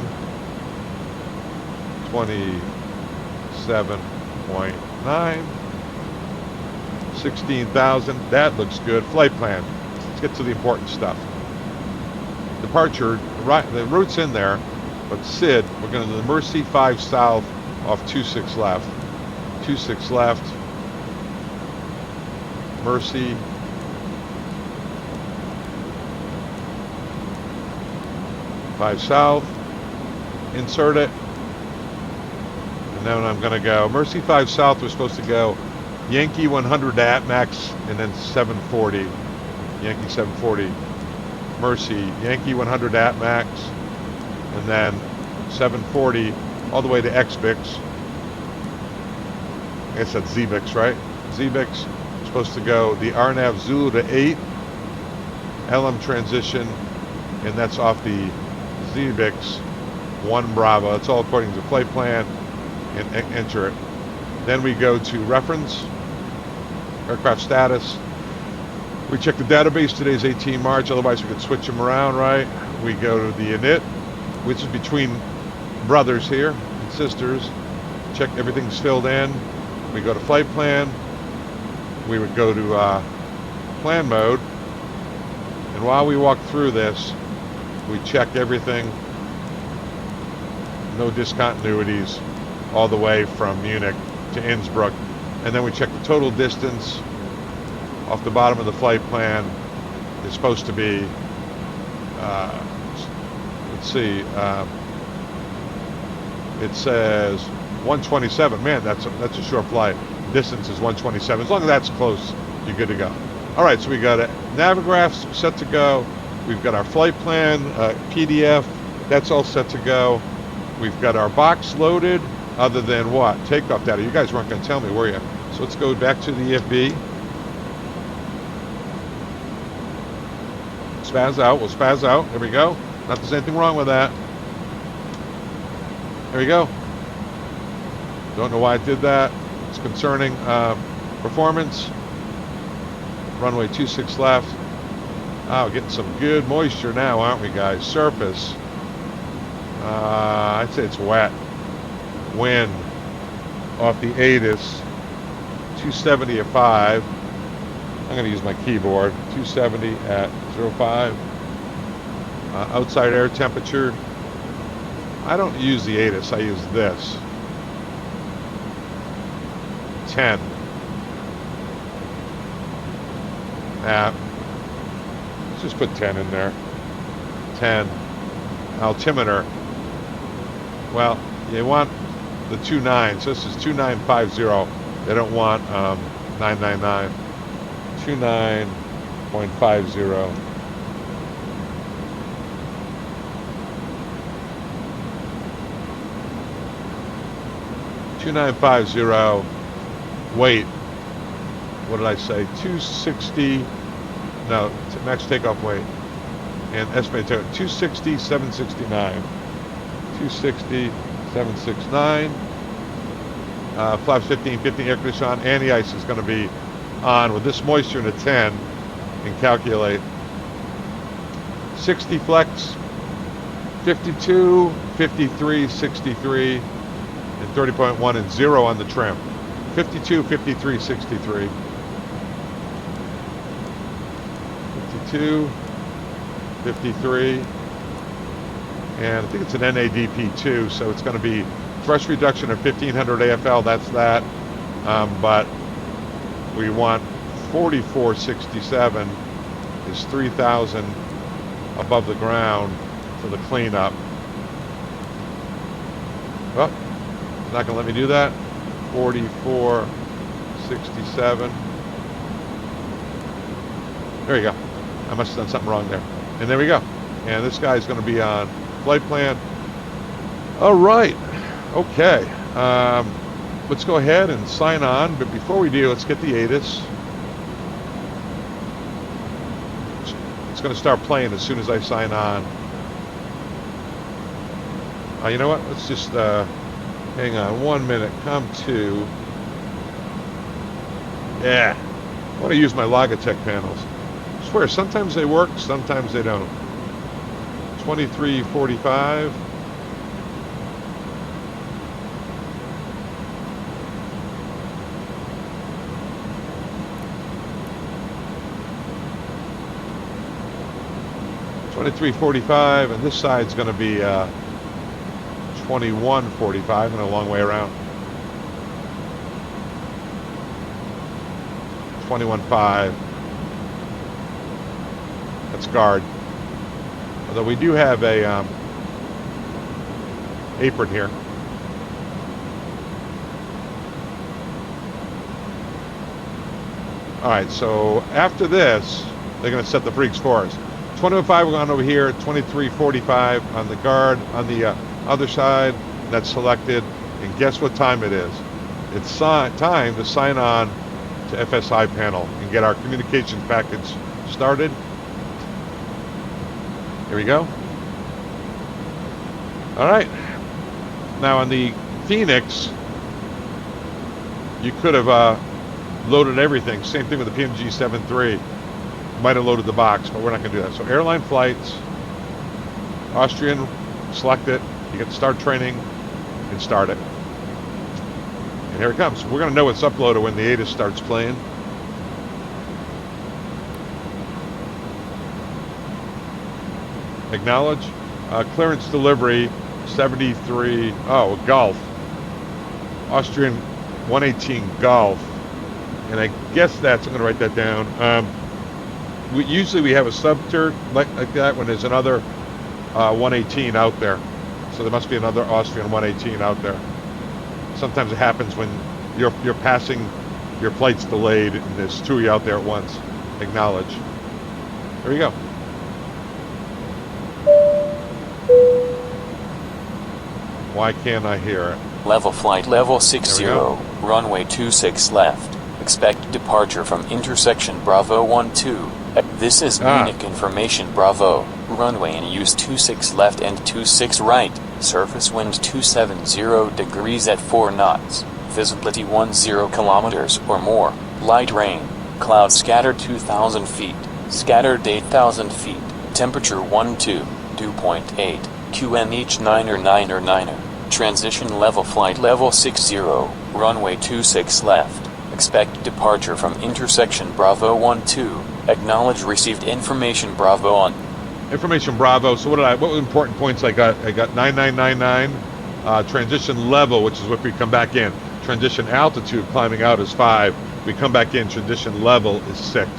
27.9. 16,000. That looks good. Flight plan. Let's get to the important stuff. Departure, right, the route's in there, but SID, we're going to the Mercy 5 south off 26 left. 26 left. Mercy. Five south. Insert it. And then I'm going to go Mercy 5 south. We're supposed to go Yankee 100 to ATMAX and then 740. Yankee 740. Mercy, Yankee 100 ATMAX, and then 740 all the way to XBIX. I guess that's ZBIX, right? ZBIX, supposed to go the RNAV Zulu to 8, LM transition, and that's off the ZBIX 1 Bravo. It's all according to flight plan, and enter it. Then we go to reference, aircraft status. We check the database. Today's 18 March, otherwise we could switch them around, right? We go to the init, which is between brothers here and sisters. Check everything's filled in. We go to flight plan. We would go to plan mode. And while we walk through this, we check everything. No discontinuities all the way from Munich to Innsbruck. And then we check the total distance off the bottom of the flight plan. Is supposed to be, let's see, it says 127. Man, that's a short flight. Distance is 127. As long as that's close, you're good to go. All right, so we got a Navigraphs set to go. We've got our flight plan, PDF. That's all set to go. We've got our box loaded, other than what? Takeoff data. You guys weren't going to tell me, were you? So let's go back to the EFB. Spaz out. We'll spaz out. There we go. Not there's anything wrong with that. There we go. Don't know why it did that. It's concerning. Performance. Runway 26 left. Oh, getting some good moisture now, aren't we, guys? Surface. I'd say it's wet. Wind off the ATIS. 270 at 5. I'm going to use my keyboard. 270 at 05. Outside air temperature. I don't use the ATIS. I use this. 10. Let's just put 10 in there. 10. Altimeter. Well, you want the 29. So this is 2950. They don't want 999. 29.50. Weight. What did I say? 260. No, max takeoff weight. And estimated takeoff. 260, 769. 260, 769. Flaps 15, air conditioning on. Anti-ice is going to be on with this moisture in a 10 and calculate. 60 flex, 52, 53, 63, and 30.1 and 0 on the trim. 52, 53, 63. 52, 53, and I think it's an NADP2, so it's going to be thrust reduction of 1500 AFL, that's that, but we want 4467 is 3000 above the ground for the cleanup. Oh, it's not going to let me do that. 4467. There you go. I must have done something wrong there. And there we go. And this guy's going to be on flight plan. All right. Okay. Let's go ahead and sign on. But before we do, let's get the ATIS. It's going to start playing as soon as I sign on. You know what? Let's just hang on 1 minute. Come to. Yeah. I want to use my Logitech panels. I swear, sometimes they work, sometimes they don't. 2345. $23.45, and this side's going to be $21.45 and a long way around. 21.5. That's guard. Although we do have a apron here. All right, so after this, they're going to set the freaks for us. 21.5 we're going over here, 23.45 on the guard on the other side. That's selected, and guess what time it is? It's time to sign on to FSiPanel and get our communications package started. Here we go. All right. Now on the Phoenix, you could have loaded everything. Same thing with the PMG 7.3. Might have loaded the box, but we're not going to do that. So airline flights, Austrian, select it. You get to start training and start it. And here it comes. We're going to know it's uploaded when the ATIS starts playing. Acknowledge. Clearance delivery 73. Oh, Gulf. Austrian 118 Gulf. And I guess that's, I'm going to write that down. Usually we have a subter like that when there's another 118 out there. So there must be another Austrian 118 out there. Sometimes it happens when you're passing, your flight's delayed, and there's two of you out there at once. Acknowledge. There you go. Why can't I hear it? Level flight level 60, runway 26 left. Expect departure from intersection Bravo 12. This is Munich information Bravo. Runway in use 26 left and 26 right. Surface wind 270 degrees at 4 knots. Visibility 10 kilometers or more. Light rain. Clouds scattered 2,000 feet. Scattered 8,000 feet. Temperature 2.8. QNH 9er. Transition level flight level 60. Runway 26 left. Expect departure from intersection Bravo 12. Acknowledge received information Bravo on. Information Bravo. So what were important points I got? I got 9999. Transition level, which is if we come back in. Transition altitude, climbing out, is 5. We come back in, transition level is 6.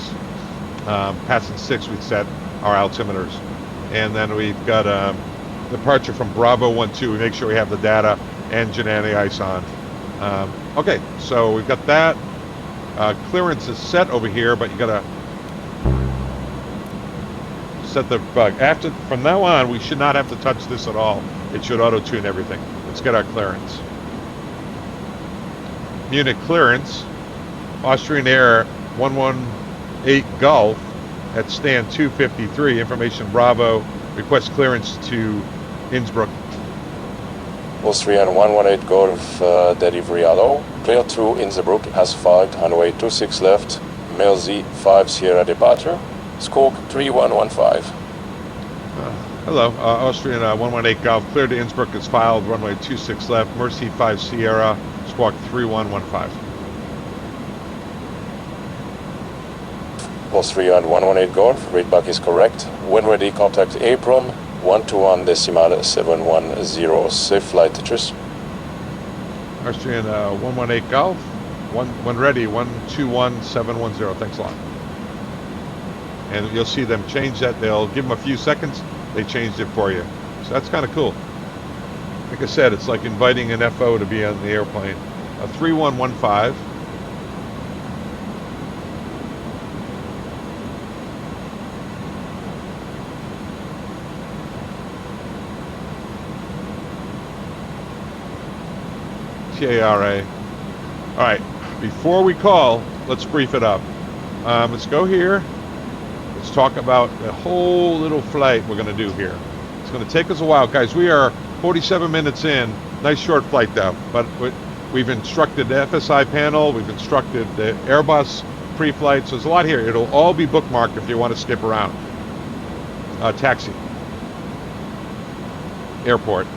Passing 6, we set our altimeters. And then we've got departure from Bravo 12. We make sure we have the data, engine, anti-ice on. Okay, so we've got that. Clearance is set over here, but you gotta set the bug. From now on, we should not have to touch this at all. It should auto-tune everything. Let's get our clearance. Munich clearance, Austrian Air 118 Golf at stand 253, information Bravo, request clearance to Innsbruck. Austrian 118 Golf, delivery allow, clear to Innsbruck as flagged, runway 26 left, Mail Z 5 Sierra departure, squawk 3115. Hello, Austrian 118 Golf, clear to Innsbruck is filed, runway 26 left, Mercy 5 Sierra, squawk 3115. Austrian 118 Golf, readback is correct. When ready, contact APROM 121.710. Safe flight, cheers. Austrian 118 Golf, when ready, 121.710. Thanks a lot. And you'll see them change that. They'll give them a few seconds. They changed it for you. So that's kind of cool. Like I said, it's like inviting an FO to be on the airplane. 3115. TARA. All right, before we call, let's brief it up. Let's go here. Let's talk about the whole little flight we're going to do here. It's going to take us a while. Guys, we are 47 minutes in. Nice short flight though. But we've instructed the FSiPanel. We've instructed the Airbus pre-flight. So there's a lot here. It'll all be bookmarked if you want to skip around. Taxi. Airport.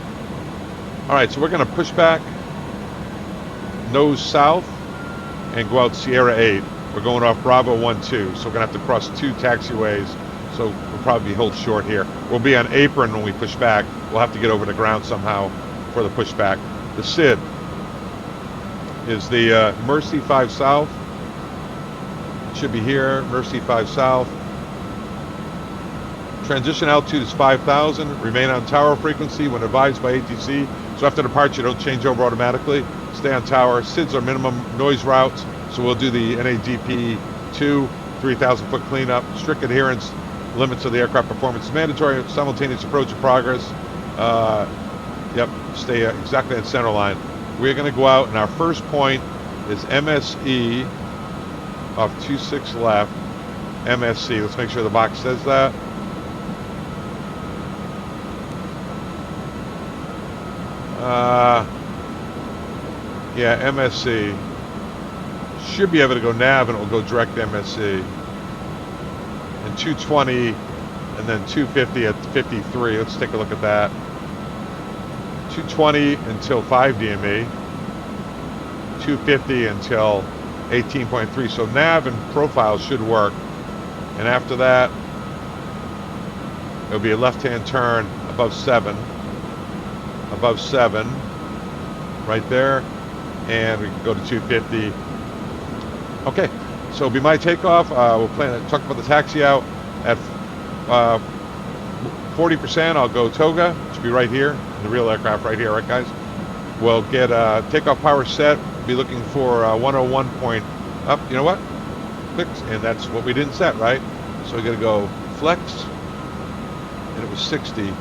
All right, so we're going to push back. Nose south and go out Sierra 8. We're going off Bravo 12, so we're going to have to cross 2 taxiways, so we'll probably hold short here. We'll be on apron when we push back. We'll have to get over the ground somehow for the pushback. The SID is the Mercy 5 South. It should be here, Mercy 5 South. Transition altitude is 5,000. Remain on tower frequency when advised by ATC. So after departure, don't change over automatically. Stay on tower. SIDs are minimum noise routes, so we'll do the NADP 2, 3,000 foot cleanup. Strict adherence, limits of the aircraft performance is mandatory. Simultaneous approach and progress. Yep, stay exactly at center line. We're going to go out, and our first point is MSE off 26 left. MSC. Let's make sure the box says that. Yeah, MSC. Should be able to go nav and it will go direct to MSC. And 220 and then 250 at 53. Let's take a look at that. 220 until 5 DME. 250 until 18.3. So nav and profile should work. And after that, it'll be a left-hand turn above 7. Above 7. Right there. And we can go to 250. Okay, so it'll be my takeoff. We'll talk about the taxi out at 40%. I'll go toga. It should be right here, in the real aircraft right here, right guys? We'll get takeoff power set. Be looking for 101 point up. You know what? Fix, and that's what we didn't set, right? So we got to go flex, and it was 60.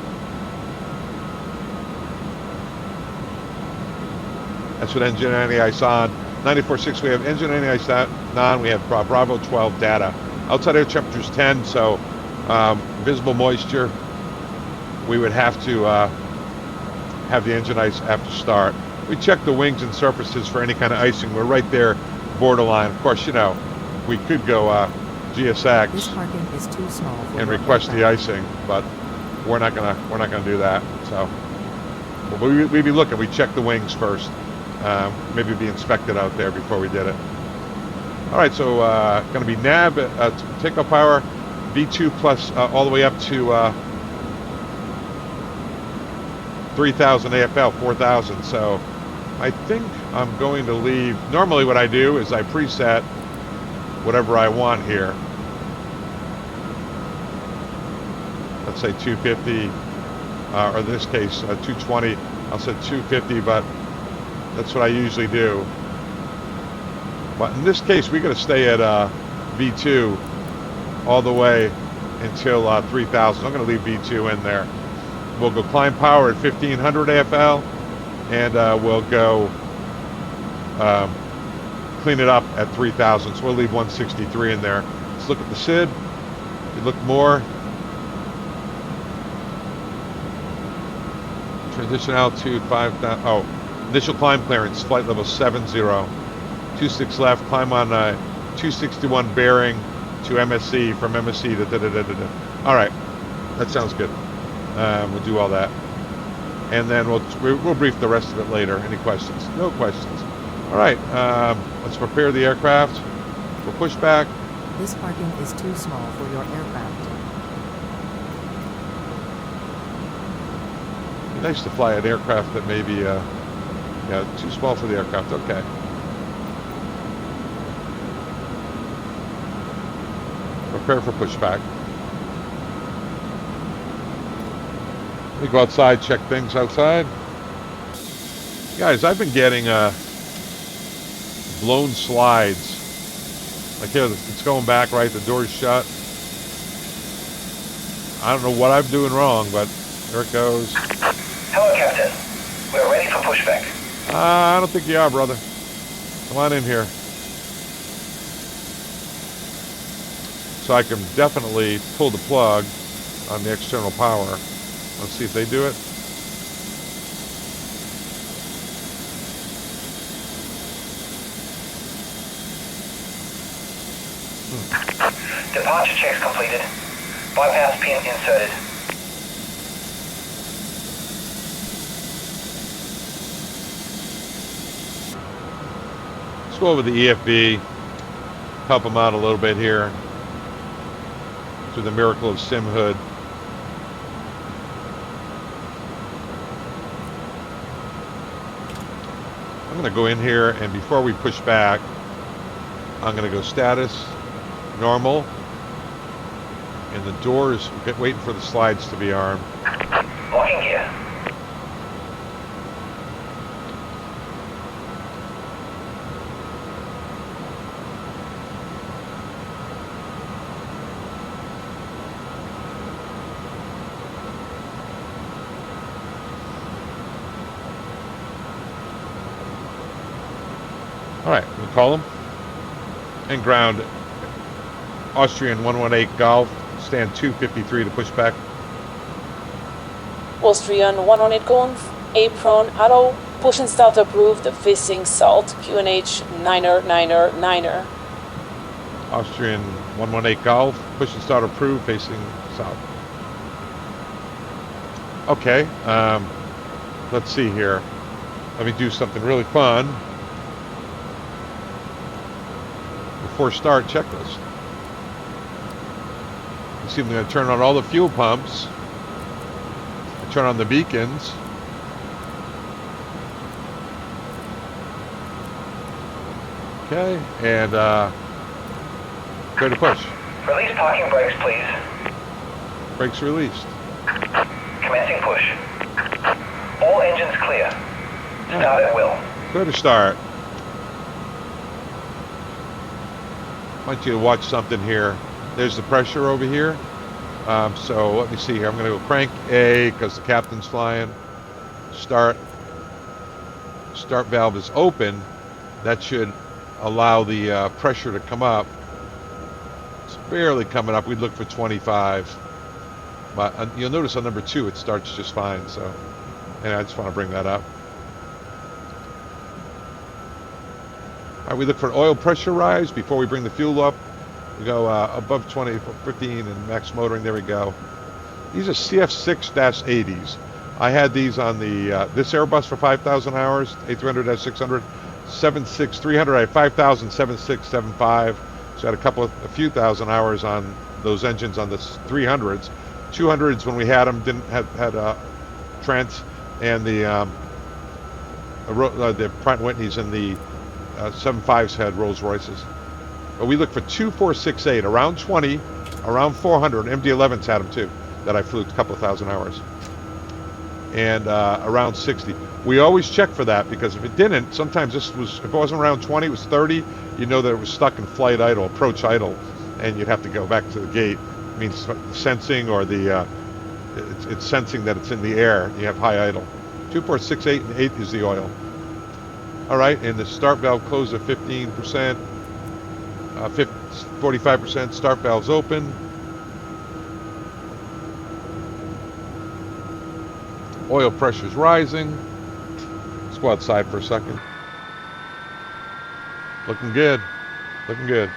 That's what engine anti-ice on. 94.6, we have engine anti-ice on. We have Bravo 12 data. Outside air temperature is 10, so visible moisture. We would have to have the engine ice after start. We check the wings and surfaces for any kind of icing. We're right there, borderline. Of course, you know, we could go GSX This parking is too small for and your request the aircraft. icing, but we're not gonna do that. So we'd be looking. We check the wings first. Maybe be inspected out there before we did it. All right, so going to be nav takeoff power V2 plus all the way up to 3,000 AFL, 4,000. So I think I'm going to leave. Normally what I do is I preset whatever I want here. Let's say 250, or in this case 220. I'll set 250, but that's what I usually do. But in this case, we got to stay at V2 all the way until 3,000. I'm going to leave V2 in there. We'll go climb power at 1,500 AFL, and we'll go clean it up at 3,000. So we'll leave 163 in there. Let's look at the SID. If you look more, transition altitude 5,000. Oh, initial climb clearance, flight level 70. 26 left, climb on 261 bearing to MSC, from MSC to da-da-da-da-da. All right, that sounds good. We'll do all that. And then we'll brief the rest of it later. Any questions? No questions. All right, let's prepare the aircraft for pushback. This parking is too small for your aircraft. It'd be nice to fly an aircraft that maybe, yeah, too small for the aircraft. Okay. Prepare for pushback. Let me go outside, check things outside. Guys, I've been getting blown slides. Like here, it's going back, right? The door's shut. I don't know what I'm doing wrong, but there it goes. Hello, Captain. We're ready for pushback. I don't think you are, brother. Come on in here. So I can definitely pull the plug on the external power. Let's see if they do it. Departure checks completed. Bypass pin inserted. Let's go over the EFB, help them out a little bit here through the miracle of SimHood. I'm going to go in here, and before we push back, I'm going to go status, normal, and the doors, waiting for the slides to be armed. Locking gear. All right, we'll call them. And ground, Austrian 118 Golf, stand 253 to push back. Austrian 118 Golf, apron, arrow, push and start approved, facing south, QNH 9er. Austrian 118 Golf, push and start approved, facing south. Okay, let's see here. Let me do something really fun. Before start checklist. You see, I'm going to turn on all the fuel pumps. I turn on the beacons. Okay, and go to push. Release parking brakes, please. Brakes released. Commencing push. All engines clear. Start at will. Go to start. I want you to watch something here. There's the pressure over here. So let me see here. I'm going to go crank A because the captain's flying. Start. Start valve is open. That should allow the pressure to come up. It's barely coming up. We'd look for 25. But you'll notice on number 2 it starts just fine. So, and I just want to bring that up. All right, we look for an oil pressure rise before we bring the fuel up. We go above 20, 15, and max motoring. There we go. These are CF6-80s. I had these on the this Airbus for 5,000 hours, A300-600, 76-300. I had 5,000, 7675. So I had a few thousand hours on those engines on the 300s. 200s when we had them didn't had Trent and the Pratt & Whitneys and the 75s had Rolls Royces. But we look for 2468, around 20, around 400. MD-11s had them too, that I flew a couple thousand hours. And around 60. We always check for that because if it didn't, sometimes if it wasn't around 20, it was 30, you know that it was stuck in flight idle, approach idle, and you'd have to go back to the gate. It means sensing or it's sensing that it's in the air. You have high idle. 2468 and 8 is the oil. All right, and the start valve closed at 15%, 45%. Start valves open. Oil pressure's rising. Let's go outside for a second. Looking good. Looking good.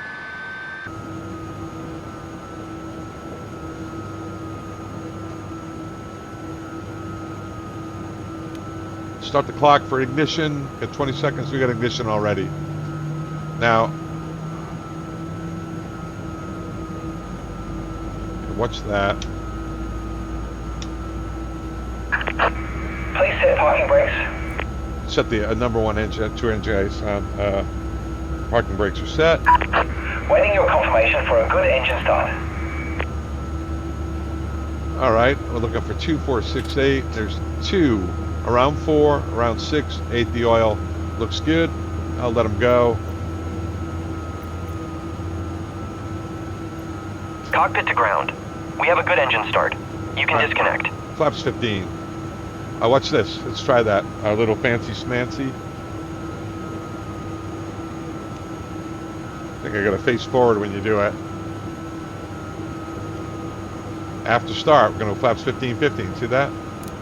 Start the clock for ignition. At 20 seconds, we got ignition already. Now, watch that. Please set parking brakes. Set the number 1 engine, 2 engines on. Parking brakes are set. Waiting your confirmation for a good engine start. All right, we're looking for 2468. There's 2. Around 4, around 6, 8 the oil. Looks good. I'll let them go. Cockpit to ground. We have a good engine start. You can disconnect. Flaps 15. Watch this. Let's try that. Our little fancy smancy. I think I got to face forward when you do it. After start, we're going to flaps 15, 15. See that?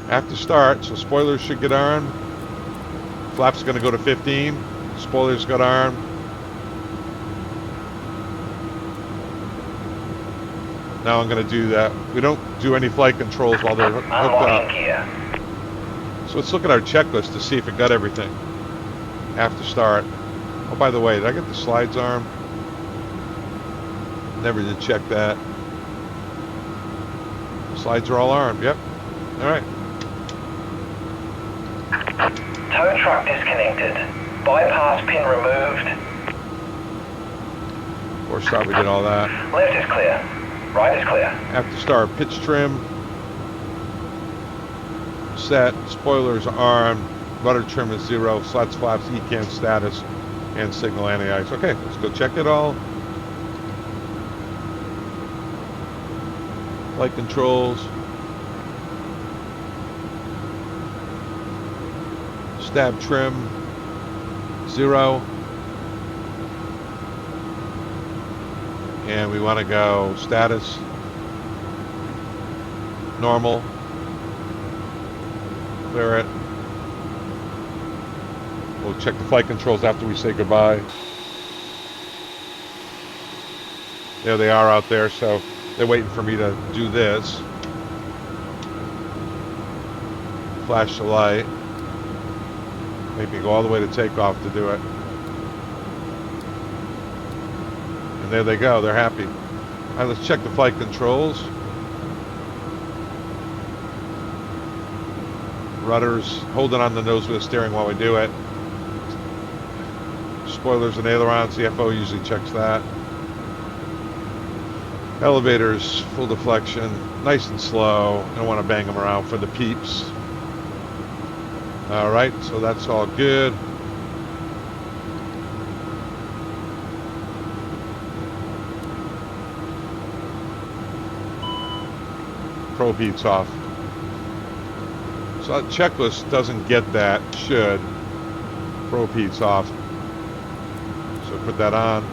After start, so spoilers should get armed. Flaps going to go to 15. Spoilers got armed. Now I'm going to do that. We don't do any flight controls while they're hooked up. So let's look at our checklist to see if it got everything. After start. Oh, by the way, did I get the slides armed? Never did check that. Slides are all armed. Yep. All right. Tow truck disconnected. Bypass pin removed. Before start, we did all that. Left is clear. Right is clear. After start, pitch trim. Set. Spoilers are armed. Rudder trim is 0. Slats, flaps, ECAM status, and signal anti-ice. Okay, let's go check it all. Flight controls. Stab trim 0. And we want to go status normal. Clear it. We'll check the flight controls after we say goodbye. There they are out there, so they're waiting for me to do this. Flash the light. Make me go all the way to takeoff to do it. And there they go, they're happy. All right, let's check the flight controls. Rudders, holding on the nose with the steering while we do it. Spoilers and ailerons, the FO usually checks that. Elevators, full deflection, nice and slow. I don't want to bang them around for the peeps. All right, so that's all good. Probe heat's off. So that checklist doesn't get that, should. Probe heat's off. So put that on.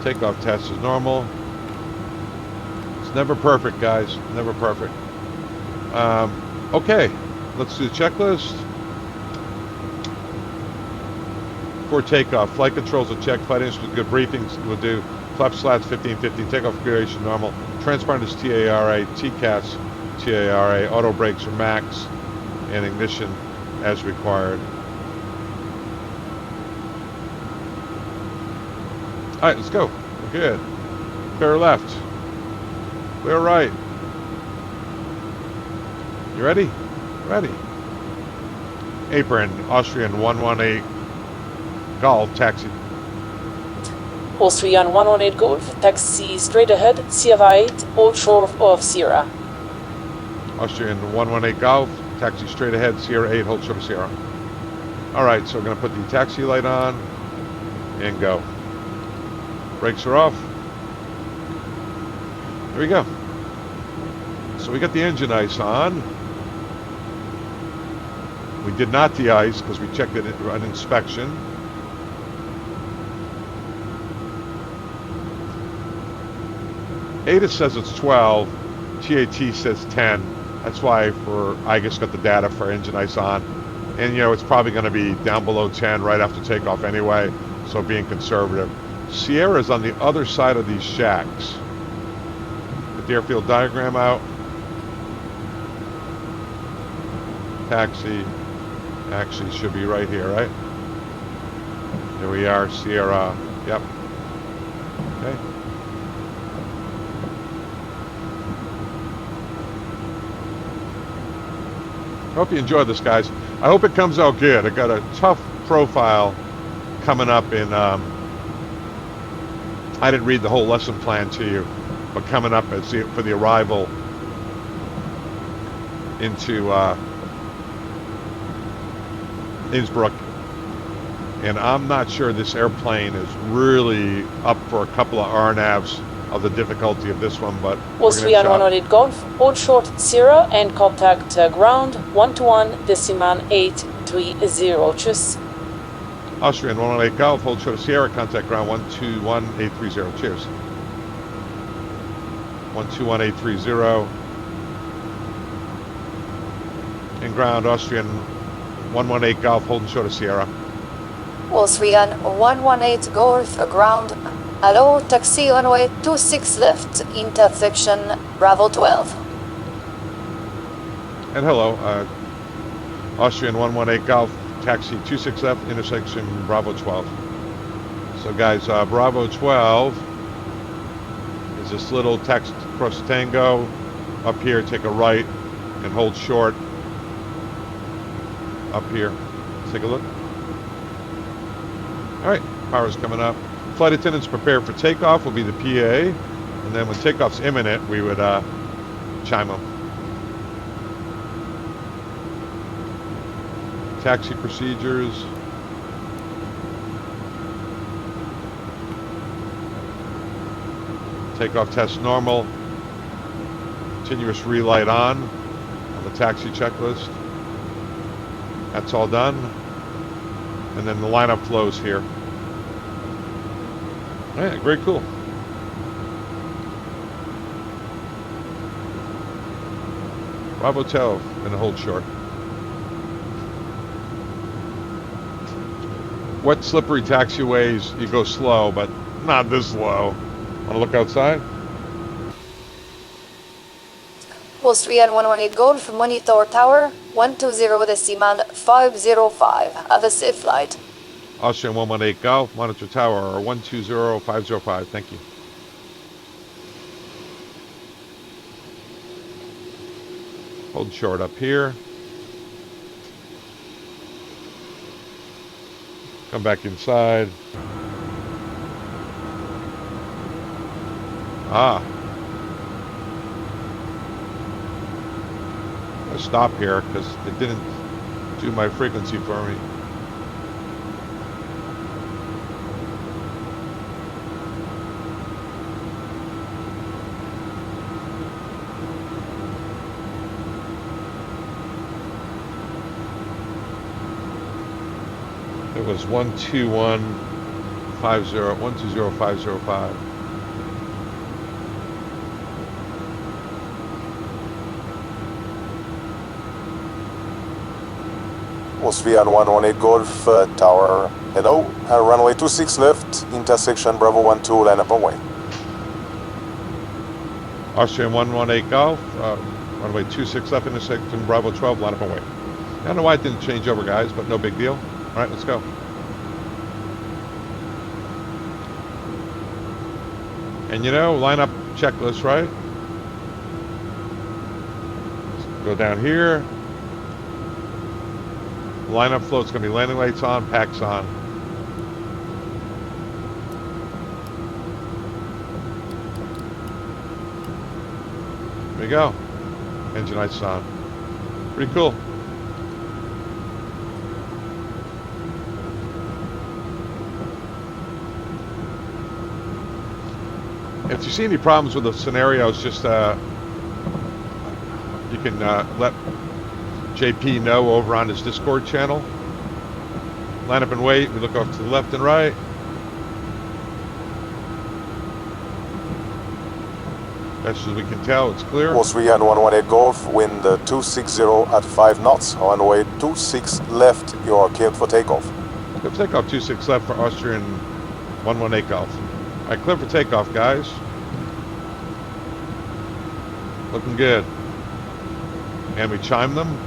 Takeoff test is normal. It's never perfect, guys. Never perfect. Okay, let's do the checklist. For takeoff, flight controls will check. Flight instruments with good briefings will do. Flap slats 1515. Takeoff configuration normal. Transponders TARA. TCAS TARA. Auto brakes are max. And ignition as required. All right, let's go. We're good. Clear left. Clear right. You ready? Ready. Apron, Austrian 118 Golf, taxi. Austrian 118 Golf, taxi straight ahead, Sierra 8, hold short of Sierra. Austrian 118 Golf, taxi straight ahead, Sierra 8, hold short of Sierra. All right, so we're going to put the taxi light on and go. Brakes are off. There we go. So we got the engine ice on. We did not de-ice because we checked it on inspection. ATIS says it's 12. TAT says 10. That's why I just got the data for engine ice on. And you know, it's probably going to be down below 10 right after takeoff anyway. So being conservative. Sierra's on the other side of these shacks. Get the airfield diagram out. Taxi actually should be right here, right? Here we are, Sierra. Yep. Okay. I hope you enjoyed this, guys. I hope it comes out good. I got a tough profile coming up in I didn't read the whole lesson plan to you, but coming up as for the arrival into Innsbruck. And I'm not sure this airplane is really up for a couple of RNAVs of the difficulty of this one, but Austrian 118 Golf, hold short Sierra and contact ground 121 decimal 830. Cheers. Austrian 118 Golf, hold short of Sierra, contact ground 121830. Cheers. 121830. In ground, Austrian 118 Golf, holding short of Sierra. Austrian 118 Golf, ground. Hello, taxi runway 26 left, intersection Bravo 12. And hello, Austrian 118 Golf, taxi 26 left, intersection Bravo 12. So guys, Bravo 12 is this little text cross Tango. Up here, take a right and hold short. Up here, let's take a look. All right, power's coming up. Flight attendants prepare for takeoff will be the PA, and then when takeoff's imminent, we would chime them. Taxi procedures. Takeoff test normal. Continuous relight on the taxi checklist. That's all done. And then the lineup flows here. Yeah, great, cool. Bravo 12 and hold short. Wet, slippery taxiways, you go slow, but not this slow. Want to look outside? Austrian 118 Golf, monitor tower 120 decimal 505. Have a safe flight. Austrian 118 Golf, monitor tower 120505. Thank you. Hold short up here. Come back inside. Ah. I'll stop here because it didn't do my frequency for me. It was 120,505. Msfs 118 Golf Tower. Hello, runway 26 left, intersection Bravo 12, line up and wait. Austrian 118 Golf, runway 26 left, intersection Bravo 12, line up and wait. I don't know why it didn't change over, guys, but no big deal. All right, let's go. And you know, line up checklist, right? Let's go down here. Lineup float's going to be landing lights on, packs on. There we go. Engine lights on. Pretty cool. If you see any problems with the scenarios, just you can let JP know over on his Discord channel. Line up and wait. We look off to the left and right. Best as we can tell, it's clear. Msfs 118 Golf, wind 260 at 5 knots. Runway 26 left, you are cleared for takeoff. Clear for takeoff, 26 left for Austrian 118 Golf. All right, clear for takeoff, guys. Looking good. And we chime them.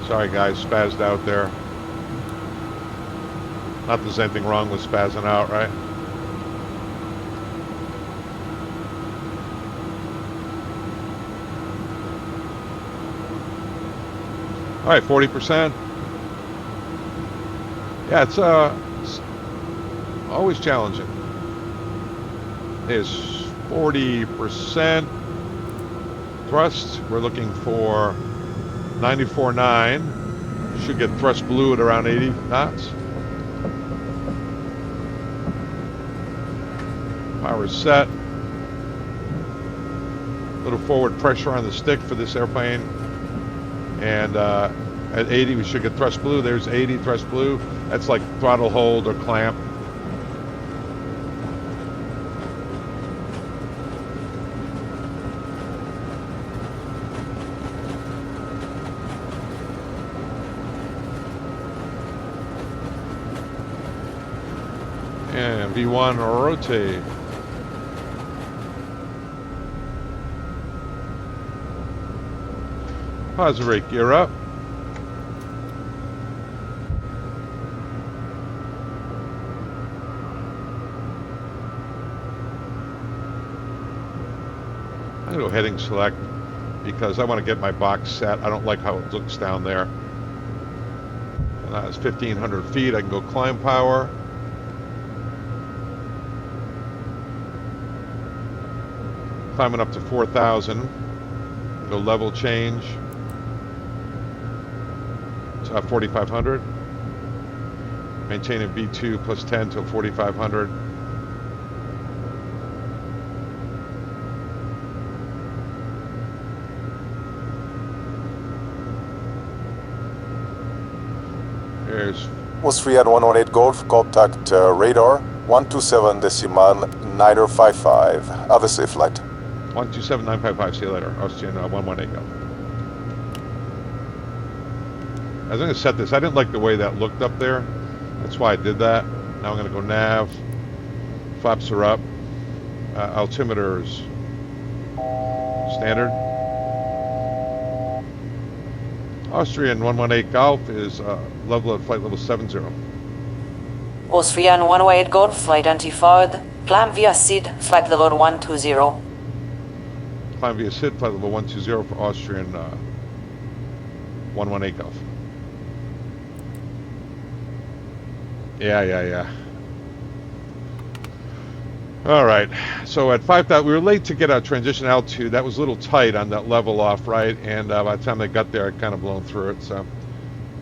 Sorry guys, spazzed out there. Not that there's anything wrong with spazzing out, right? All right, 40%. Yeah, it's always challenging. It's 40% thrust. We're looking for 94.9. Should get thrust blue at around 80 knots. Power is set. Little forward pressure on the stick for this airplane. And at 80 we should get thrust blue. There's 80 thrust blue. That's like throttle hold or clamp. And V1 rotate. Positive rate, gear up. I'm going to go heading select because I want to get my box set. I don't like how it looks down there. And that's 1,500 feet. I can go climb power. Climbing up to 4,000. Go level change. 4,500. Maintaining V2 plus 10 till 4,500. There's Msfs 118 Golf, contact radar 127.955. Have a safe flight. 127.955. See you later. Austrian 118 Golf. I was going to set this. I didn't like the way that looked up there. That's why I did that. Now I'm going to go nav. Flaps are up. Altimeters. Standard. Austrian 118 Golf is level at flight level 70. Msfs 118 Golf, flight anti-forward. Climb via SID, flight level 120. climb via SID, flight level 120 for Austrian 118 Golf. Yeah. All right, so at 5,000, we were late to get our transition altitude. That was a little tight on that level off, right? And by the time they got there, I'd kind of blown through it, so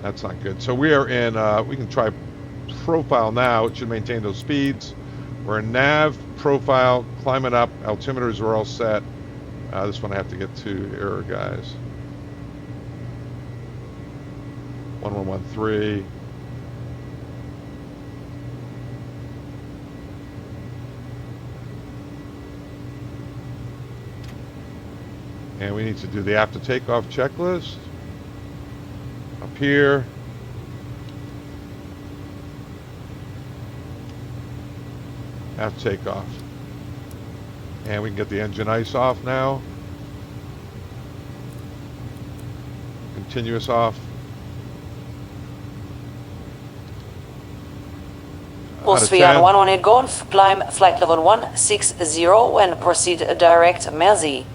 that's not good. So we are in, we can try profile now. It should maintain those speeds. We're in nav, profile, climbing up. Altimeters are all set. This one I have to get to error, guys. 1113. And we need to do the after takeoff checklist. Up here. After takeoff. And we can get the engine ice off now. Continuous off. Austrian 118 Golf, climb flight level 160 and proceed direct Mersey.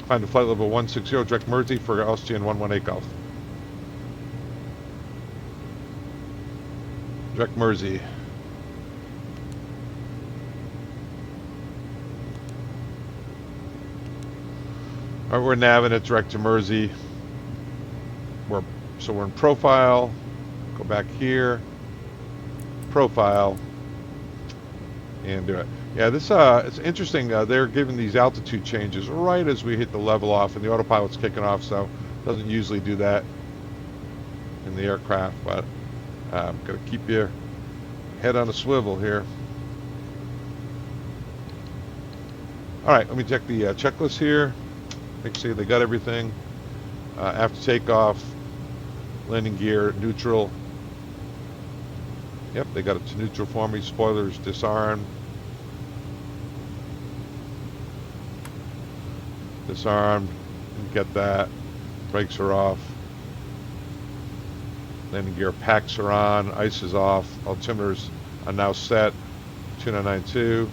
Find the flight level 160, direct Mersey for Austrian 118 Golf. Direct Mersey. All right, we're navving it direct to Mersey. So we're in profile. Go back here. Profile. And do it. Yeah, this it's interesting. They're giving these altitude changes right as we hit the level off, and the autopilot's kicking off, so it doesn't usually do that in the aircraft. But got to keep your head on a swivel here. All right, let me check the checklist here. Make sure they got everything. After takeoff, landing gear, neutral. Yep, they got it to neutral for me. Spoilers disarmed. Disarmed. Didn't get that. Brakes are off. Landing gear packs are on. Ice is off. Altimeters are now set. 2992.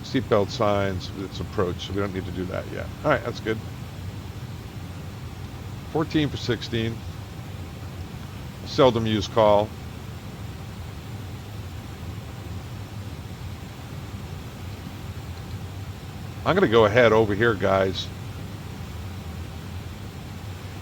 Seatbelt signs with its approach, so we don't need to do that yet. All right, that's good. 14 for 16. Seldom used call. I'm going to go ahead over here, guys.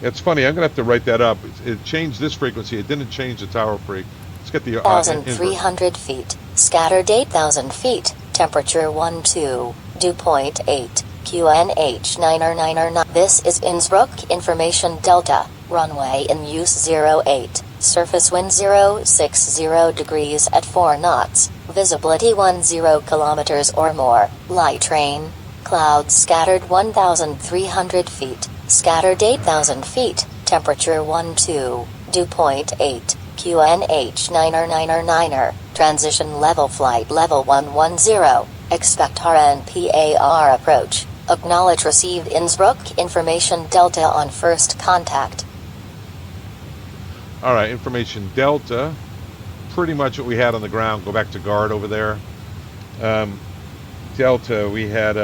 It's funny, I'm going to have to write that up. It changed this frequency. It didn't change the tower freak. Let's get the 1,300 feet. Scattered 8,000 feet. Temperature 12. Dew point 8. QNH 909. This is Innsbruck Information Delta. Runway in use 08. Surface wind 060 degrees at 4 knots. Visibility 10 kilometers or more. Light rain. Clouds scattered 1,300 feet. Scattered 8,000 feet. Temperature 12. Dew point 8. QNH 909. Transition level flight level 110. Expect RNPAR approach. Acknowledge received Innsbruck Information Delta on first contact. All right, Information Delta. Pretty much what we had on the ground. Go back to guard over there. Delta, we had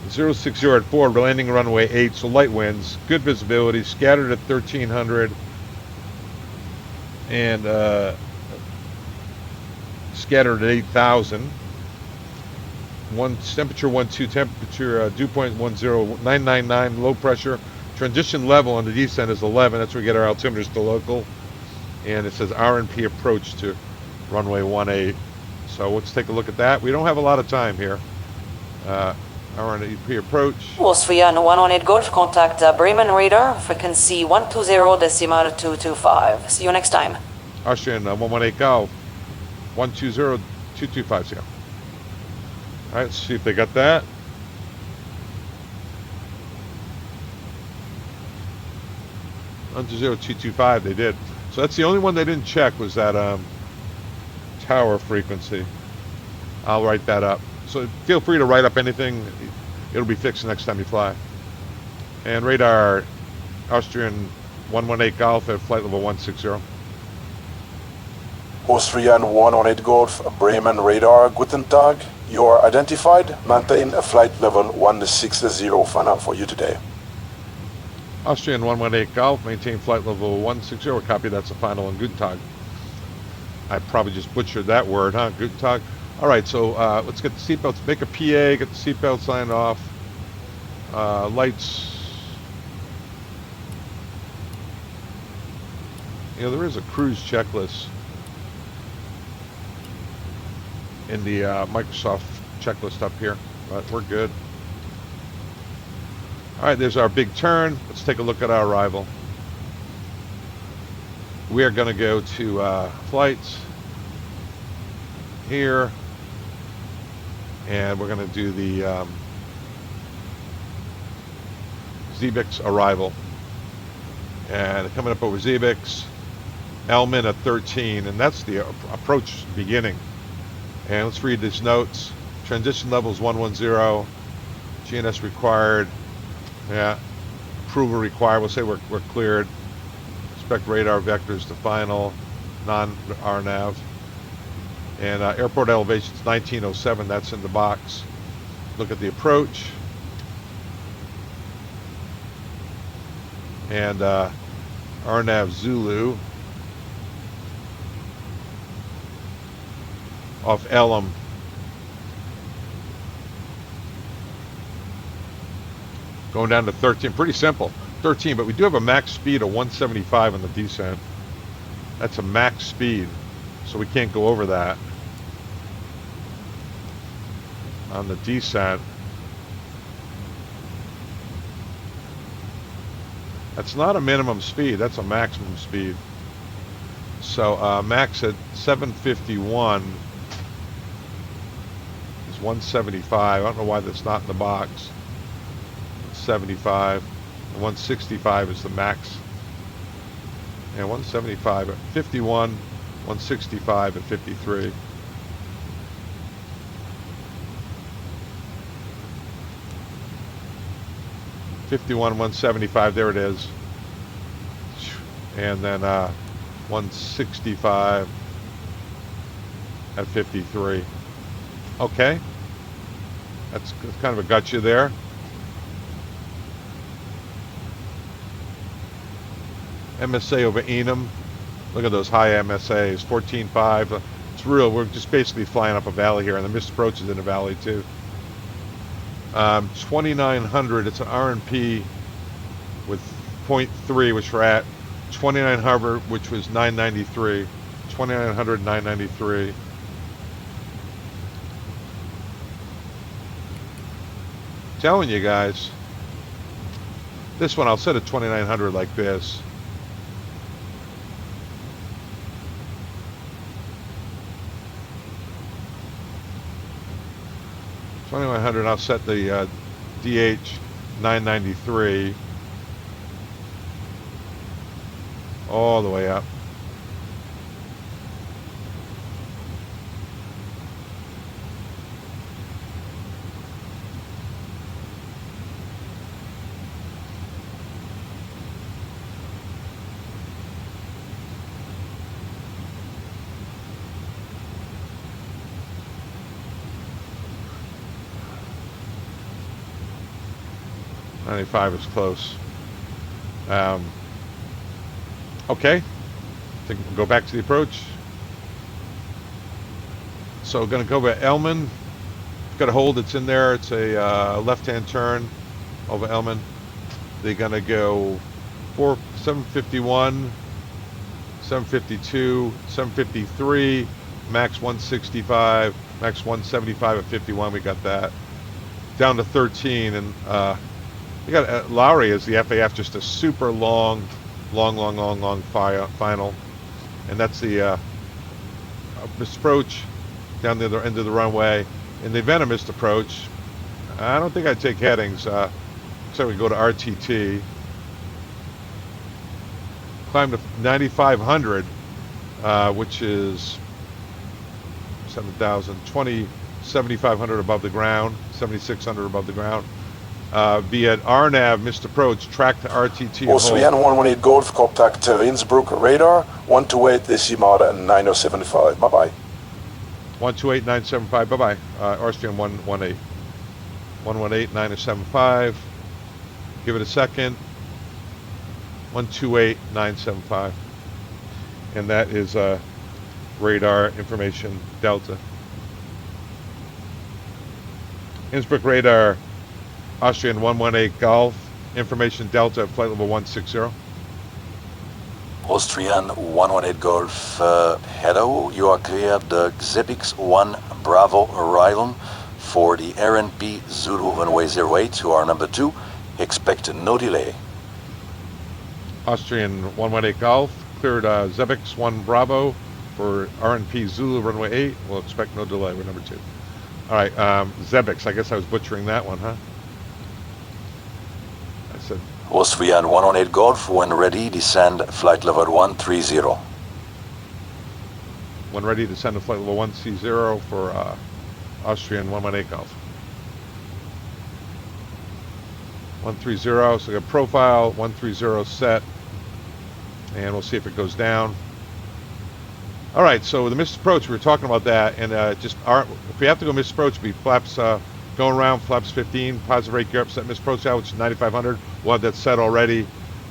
060 at 4, landing runway 8, so light winds, good visibility, scattered at 1,300, and scattered at 8,000. Temperature 12, temperature dew point 999, low pressure. Transition level on the descent is 11. That's where we get our altimeters to local. And it says RNP approach to runway 18. So let's take a look at that. We don't have a lot of time here. RNP approach. Austrian 118 Golf, contact Bremen radar, frequency 120.225. See you next time. Austrian 118 Golf, 120.225. All right, let's see if they got that. Under 0225, they did. So that's the only one they didn't check was that tower frequency. I'll write that up. So feel free to write up anything. It'll be fixed next time you fly. And radar, Austrian 118 Golf at flight level 160. Austrian 118 Golf, Bremen radar, guten Tag. You are identified. Maintain a flight level 160 final for you today. Austrian 118 Golf, maintain flight level 160. Copy, that's the final, and guten Tag. I probably just butchered that word, huh? Guten Tag. All right, so let's get the seatbelts, make a PA, get the seatbelt signed off. Lights. You know, there is a cruise checklist in the Microsoft checklist up here, but we're good. All right, there's our big turn. Let's take a look at our arrival. We are going to go to flights here, and we're going to do the Zebix arrival. And coming up over Zebix, Elman at 13, and that's the approach beginning. And let's read these notes. Transition levels 110, GNS required. Yeah, approval required. We'll say we're cleared. Expect radar vectors to final, non-RNAV. And airport elevation is 1907. That's in the box. Look at the approach. And RNAV Zulu off Elam. Going down to 13. Pretty simple. 13, but we do have a max speed of 175 on the descent. That's a max speed, so we can't go over that on the descent. That's not a minimum speed, that's a maximum speed. So max at 751 is 175. I don't know why that's not in the box. 75. 165 is the max. And 175 at 51, 165 at 53. $51, 175, there it is. And then 165 at 53. Okay. That's kind of a gotcha there. MSA over Enum. Look at those high MSAs, 14.5. It's real. We're just basically flying up a valley here, and the missed approach is in a valley too. 2900. It's an RNP with 0.3, which we're at. 2900, which was 993. 2900, 993. Telling you guys. This one I'll set at 2900 like this. 2100, I'll set the DH 993 all the way up. .95 is close. Okay, I think we'll go back to the approach. So going to go by Elman. Got a hold, it's in there. It's a left-hand turn over Elman. They're going to go 751, 752, 753, max 165, max 175 at 51. We got that. Down to 13, and we got Lowry as the FAF, just a super long final, and that's the missed approach down the other end of the runway. In the event of missed approach, I don't think I'd take headings. So we go to RTT, climb to 9,500, which is 7,000, 7,500 above the ground, 7,600 above the ground. via RNAV, missed approach, track to RTT and Austrian hold. 118 Golf, contact Innsbruck radar, 128 decimal 9075. Bye-bye. 128975, bye-bye. Austrian 118. 118 975. Give it a second. 128 975. And that is radar information Delta. Innsbruck radar, Austrian 118 Golf, information Delta, flight level 160. Austrian 118 Golf, hello, you are cleared the Xebix 1 Bravo arrival for the RNP Zulu runway 08, you are number 2, expect no delay. Austrian 118 Golf, cleared Xebix 1 Bravo for RNP Zulu runway 8, we'll expect no delay, we're number 2. All right, Xebix, I guess I was butchering that one, huh? I said... Austrian 118 Golf, when ready, descend flight level 130. When ready, descend to flight level 130 for Austrian 118 Golf. 130, so we got profile, 130 set, and we'll see if it goes down. All right, so the missed approach, we were talking about that, and if we have to go missed approach, it'll be flaps going around, flaps 15, positive rate gear up, set missed approach out, which is 9,500. We'll have that set already.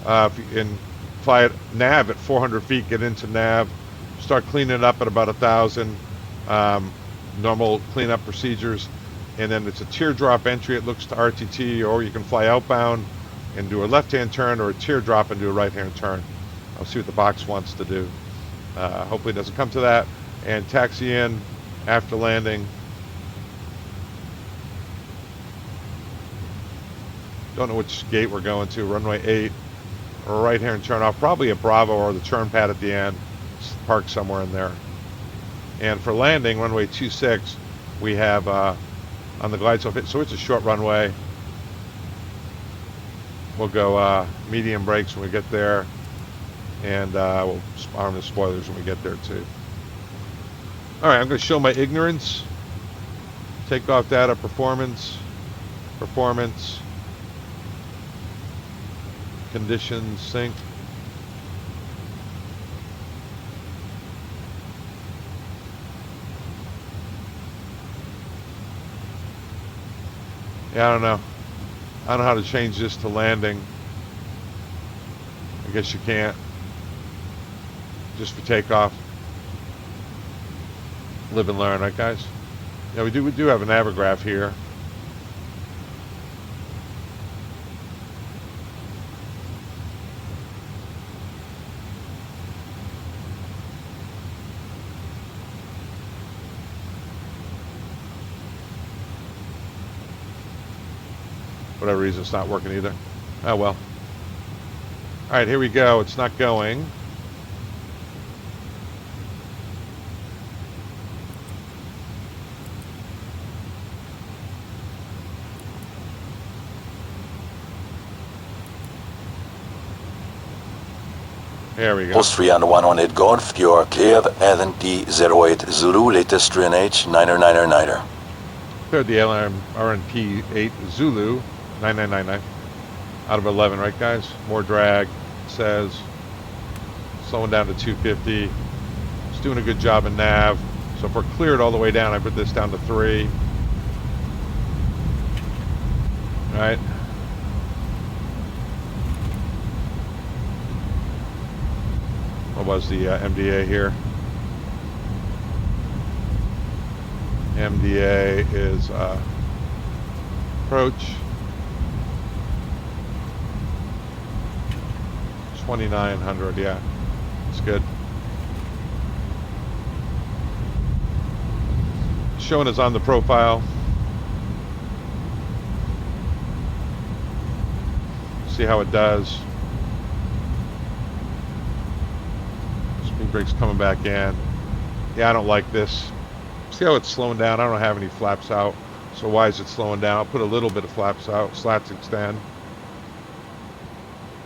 And fly at nav at 400 feet, get into nav, start cleaning it up at about 1,000. Normal cleanup procedures. And then it's a teardrop entry, it looks to RTT, or you can fly outbound and do a left-hand turn, or a teardrop and do a right-hand turn. I'll see what the box wants to do. Hopefully it doesn't come to that. And taxi in after landing. Don't know which gate we're going to, runway 8, or right-hand turn off, probably a Bravo or the turn pad at the end, park somewhere in there. And for landing, runway 26, we have on the glide, so it's a short runway. We'll go medium brakes when we get there, and we'll arm the spoilers when we get there too. All right, I'm going to show my ignorance. Takeoff data, performance, conditions, sync. Yeah, I don't know. I don't know how to change this to landing. I guess you can't. Just for takeoff. Live and learn, right guys? Yeah, we do have an avograph here. Whatever reason, it's not working either. Oh well. All right, here we go. It's not going. There we go. Austrian 118 Golf, you are cleared. RNP 08 Zulu, latest QNH 9999. Cleared the RNP 8 Zulu 9999 out of 11, right guys? More drag, it says. Slowing down to 250. It's doing a good job in nav. So if we're cleared all the way down, I put this down to 3. All right. What was the MDA here? MDA is approach 2,900. Yeah, it's good. Showing us on the profile. See how it does. Speed brake's coming back in. Yeah, I don't like this. See how it's slowing down? I don't have any flaps out. So why is it slowing down? I'll put a little bit of flaps out. Slats extend.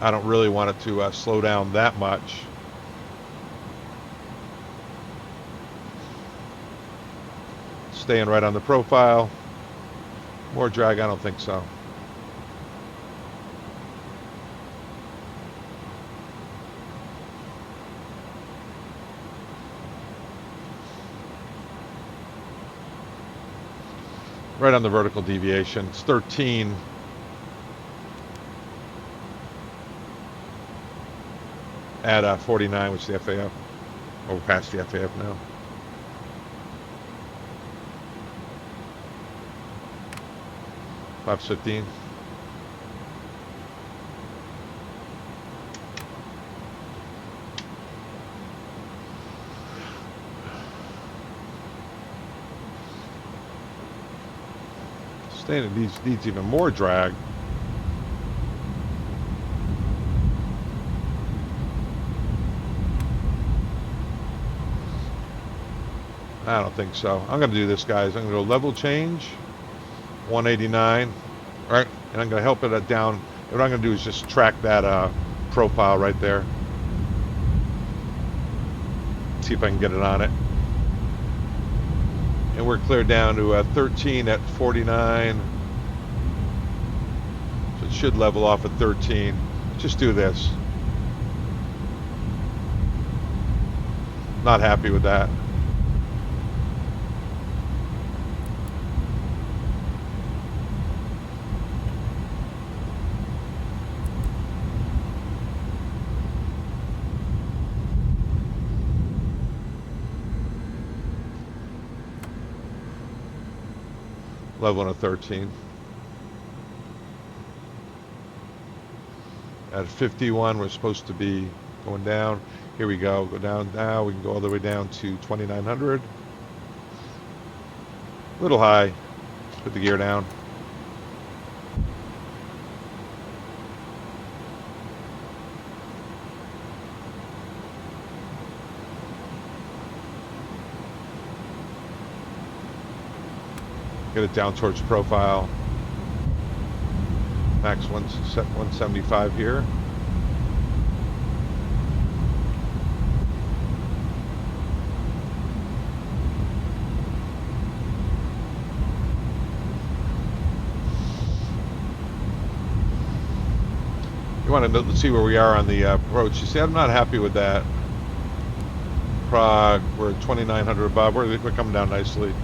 I don't really want it to slow down that much. Staying right on the profile. More drag? I don't think so. Right on the vertical deviation. It's 13. At 49, which is the FAF. Oh, we're past the FAF now. Flaps 15. Standard needs even more drag. I don't think so. I'm going to do this, guys. I'm going to go level change, 189. All right, and I'm going to help it down. What I'm going to do is just track that profile right there. See if I can get it on it. And we're clear down to 13 at 49. So it should level off at 13. Just do this. Not happy with that. Level at 13. At 51, we're supposed to be going down. Here we go. Go down now. We can go all the way down to 2,900. A little high. Put the gear down. Get it down towards profile. Max set 175 here. You want to see where we are on the approach. You see, I'm not happy with that. Prague, we're at 2,900 above. We're coming down nicely.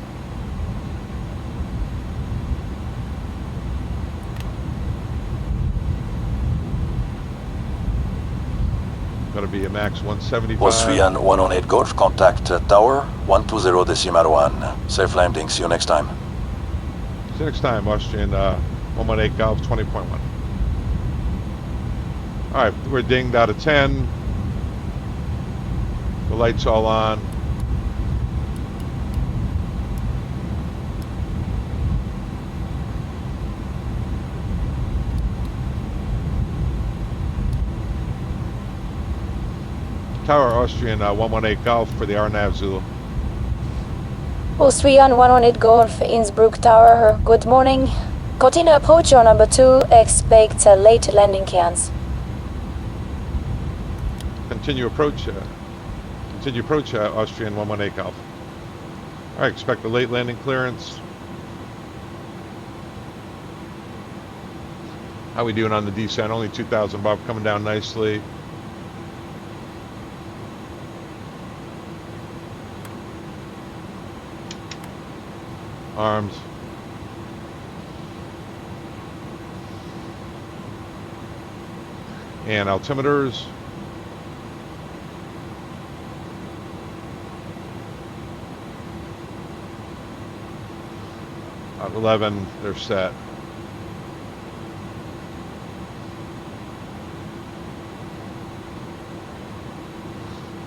Going to be a max 175. Austrian 118 Golf, contact tower 120.1. Safe landing, see you next time. See you next time, Austrian 118 Golf 20.1. Alright, we're dinged out of 10. The lights all on. Tower Austrian 118 Golf for the RNAV Z. Austrian 118 Golf, Innsbruck Tower, good morning. Continue approach on number 2, expect late landing cans. Continue approach, Austrian 118 Golf. Alright, expect a late landing clearance. How we doing on the descent? Only 2,000 above, coming down nicely. Arms. And altimeters. At 11, they're set.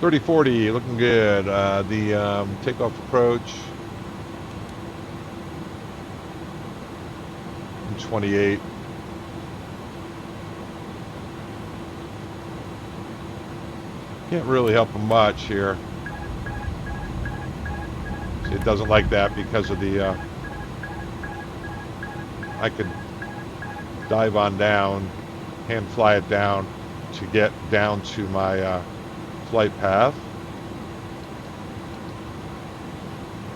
.30-40, looking good. The takeoff approach. 28. Can't really help them much here. See, it doesn't like that because of the I could dive on down, hand fly it down to get down to my flight path,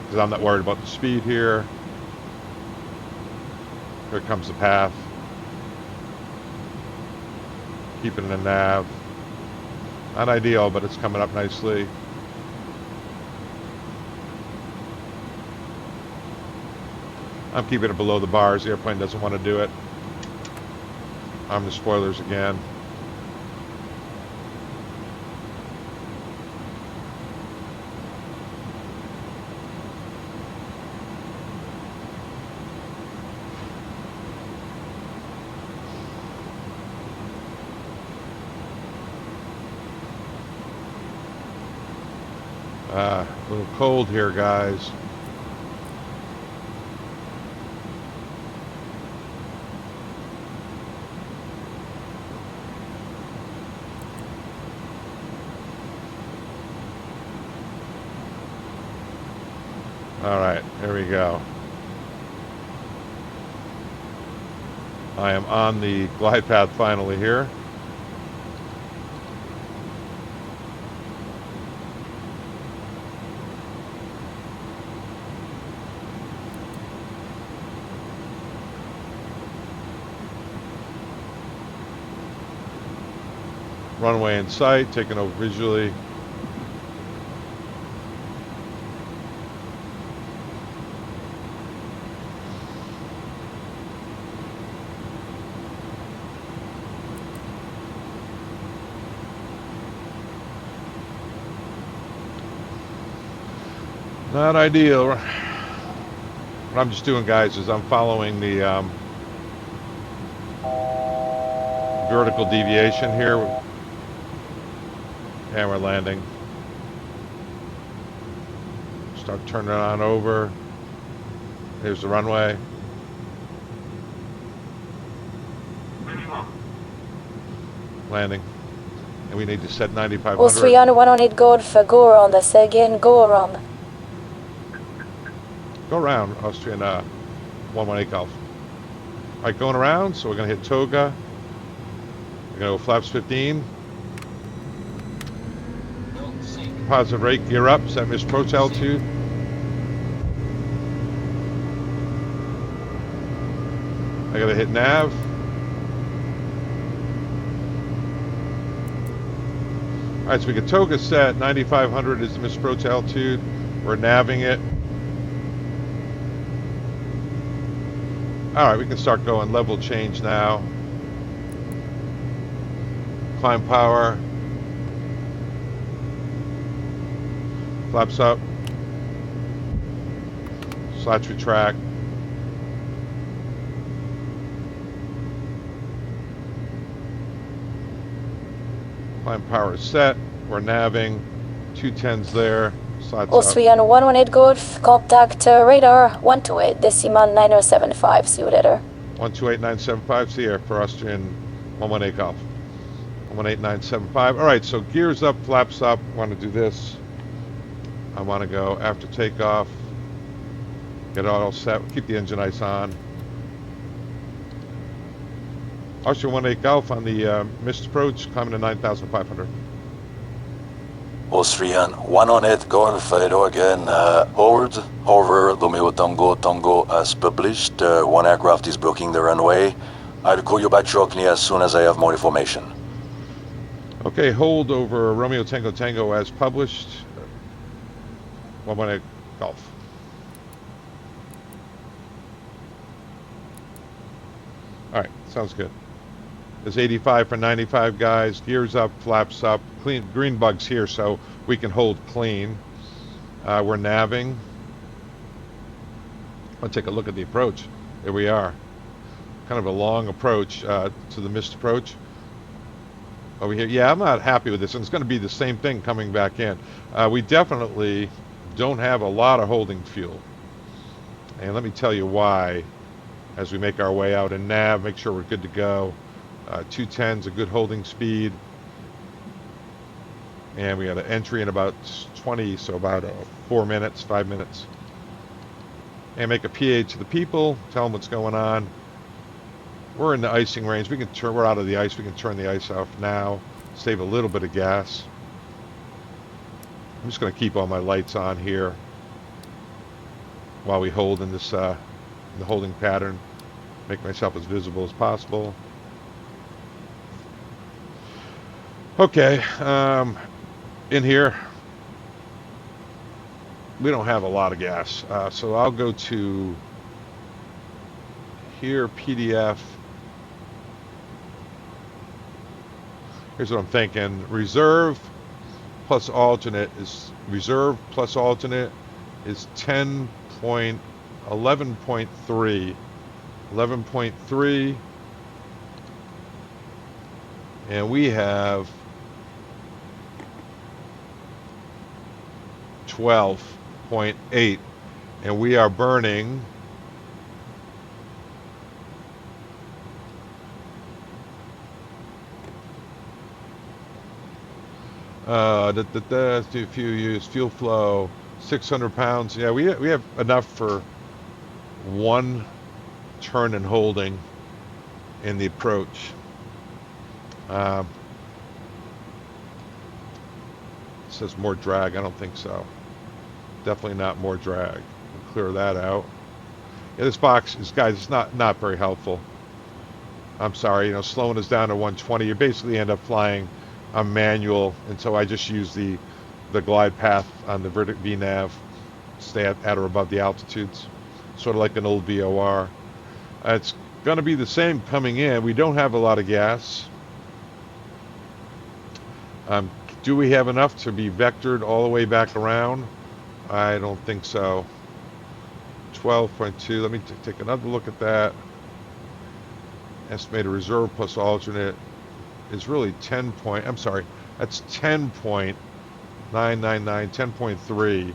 because I'm not worried about the speed here. Here comes the path. Keeping it in nav. Not ideal, but it's coming up nicely. I'm keeping it below the bars. The airplane doesn't want to do it. I'm the spoilers again. A little cold here, guys. All right, there we go. I am on the glide path finally here. Runway in sight, taking over visually. Not ideal. What I'm just doing, guys, is I'm following the vertical deviation here. And we're landing. Start turning it on over. Here's the runway. Landing. And we need to set 9,500. Austrian 118 Golf, go around. I say again, go around. Go around, Austrian 118 Golf. All right, going around, so we're going to hit Toga. We're going to go flaps 15. Positive rate, gear up, set approach altitude. I gotta hit nav. Alright, so we get Toga set, 9,500 is the approach altitude. We're navving it. Alright, we can start going. Level change now. Climb power. Flaps up. Slats retract. Climb power is set. We're navving. 210s there. Slats Austrian 118 Golf, contact radar 128.975. See you later. 128.975. See you for Austrian 118 Golf. 118.975. All right, so gears up, flaps up. Want to do this. I want to go after takeoff. Get it all set. Keep the engine ice on. Austrian 18 Golf on the missed approach, climbing to 9,500. Austrian 118 Golf, hello again. Hold over Romeo Tango as published. One aircraft is blocking the runway. I'll call you back shortly as soon as I have more information. Okay, hold over Romeo Tango as published. 118 Golf. All right, sounds good. There's 85 for 95, guys. Gears up, flaps up. Clean green bugs here, so we can hold clean. We're navving. I'll take a look at the approach. There we are. Kind of a long approach to the missed approach. Over here, yeah, I'm not happy with this, and it's going to be the same thing coming back in. We definitely don't have a lot of holding fuel, and let me tell you why as we make our way out in nav. Make sure we're good to go. 210's a good holding speed, and we got an entry in about 20, so about 4 minutes, 5 minutes. And make a PA to the people, tell them what's going on. We're in the icing range. We can turn. We're out of the ice. We can turn the ice off now. Save a little bit of gas. I'm just going to keep all my lights on here while we hold in this in the holding pattern. Make myself as visible as possible. Okay, in here we don't have a lot of gas, so I'll go to here, PDF. Here's what I'm thinking. Reserve plus alternate is 10.11.3. 11.3. And we have 12.8. And we are burning fuel flow 600 pounds. Yeah, we have enough for one turn and holding in the approach. It says more drag. I don't think so. Definitely not more drag. We'll clear that out. Yeah, this box is, guys, it's not very helpful. I'm sorry, slowing us down to 120. You basically end up flying on manual, and so I just use the glide path on the VNAV, stay at or above the altitudes, sort of like an old VOR. It's going to be the same coming in. We don't have a lot of gas. Do we have enough to be vectored all the way back around? I don't think so. 12.2. Let me take another look at that. Estimated reserve plus alternate is really 10 point. I'm sorry, that's 10.999, 10.3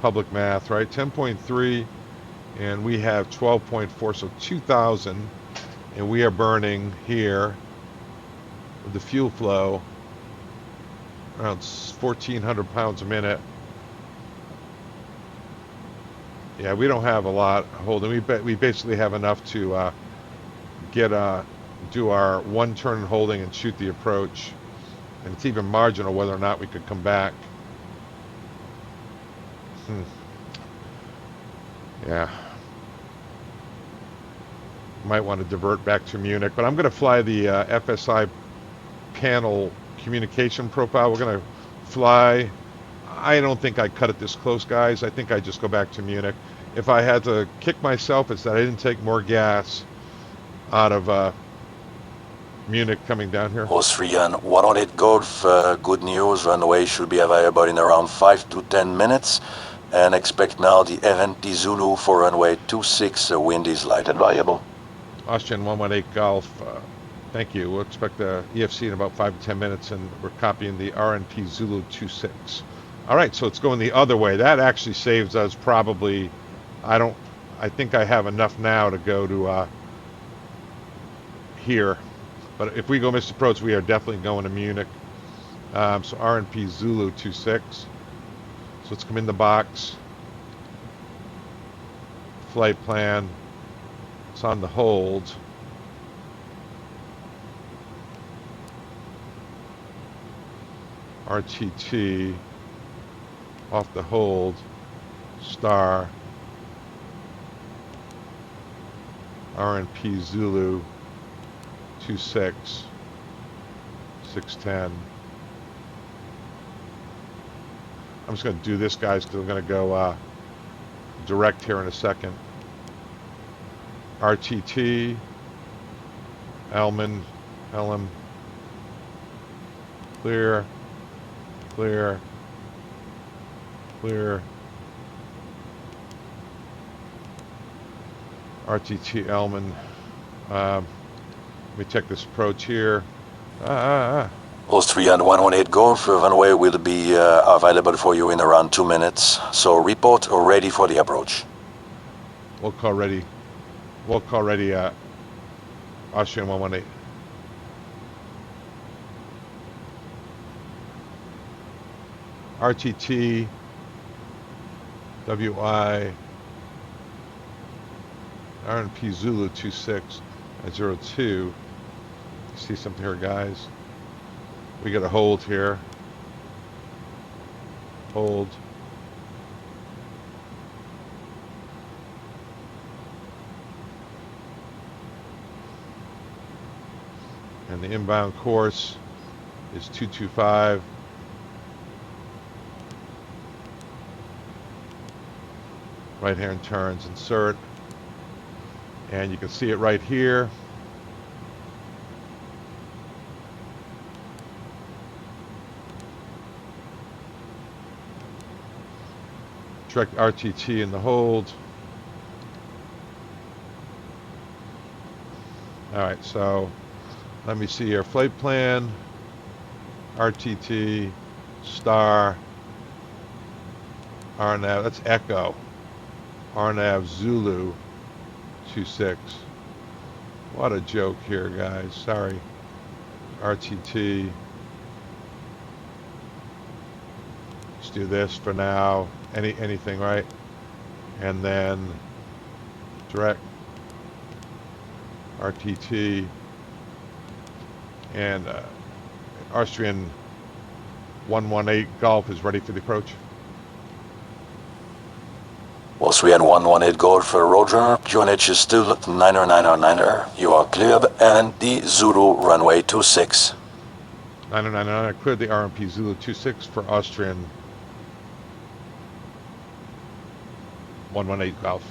public math, right? 10.3, and we have 12.4, so 2,000, and we are burning here with the fuel flow around 1,400 pounds a minute. Yeah, we don't have a lot holding. We basically have enough to do our one turn holding and shoot the approach, and it's even marginal whether or not we could come back. Yeah, might want to divert back to Munich, but I'm going to fly the FSiPanel communication profile. We're going to fly. I don't think I cut it this close, guys. I think I just go back to Munich. If I had to kick myself, it's that I didn't take more gas out of Munich coming down here. Austrian 108 Golf, good news. Runway should be available in around 5 to 10 minutes. And expect now the FNP Zulu for runway 26. Wind is light and variable. Austrian 118 Golf, thank you. We'll expect the EFC in about 5 to 10 minutes, and we're copying the RNP Zulu 26. All right, so it's going the other way. That actually saves us probably, I think I have enough now to go to here. But if we go missed approach, we are definitely going to Munich. So RNP Zulu 26. So let's come in the box. Flight plan. It's on the hold. RTT. Off the hold. Star. RNP Zulu 26. 610. I'm just going to do this, guys, because I'm going to go direct here in a second. RTT, Elm, clear, clear, clear. RTT, Elm. Let me check this approach here. Austrian 118 Golf, runway will be available for you in around 2 minutes. So report ready for the approach. We'll call ready. Austrian 118. RTT, WI, RNP Zulu 26 at 02. See something here, guys? We got a hold here. Hold. And the inbound course is 225. Right hand turns, insert. And you can see it right here. Direct RTT in the hold. Alright, so let me see your flight plan. RTT, star, RNAV, that's Echo. RNAV Zulu 26. What a joke here, guys. Sorry. RTT. Let's do this for now. Anything, right? And then direct RTT and Austrian 118 Golf is ready for the approach. Austrian 118 Golf, Roger. QNH is still 9er. You are cleared, and the Zulu runway 26. 999, I cleared the RMP Zulu 26 for Austrian 118 Golf.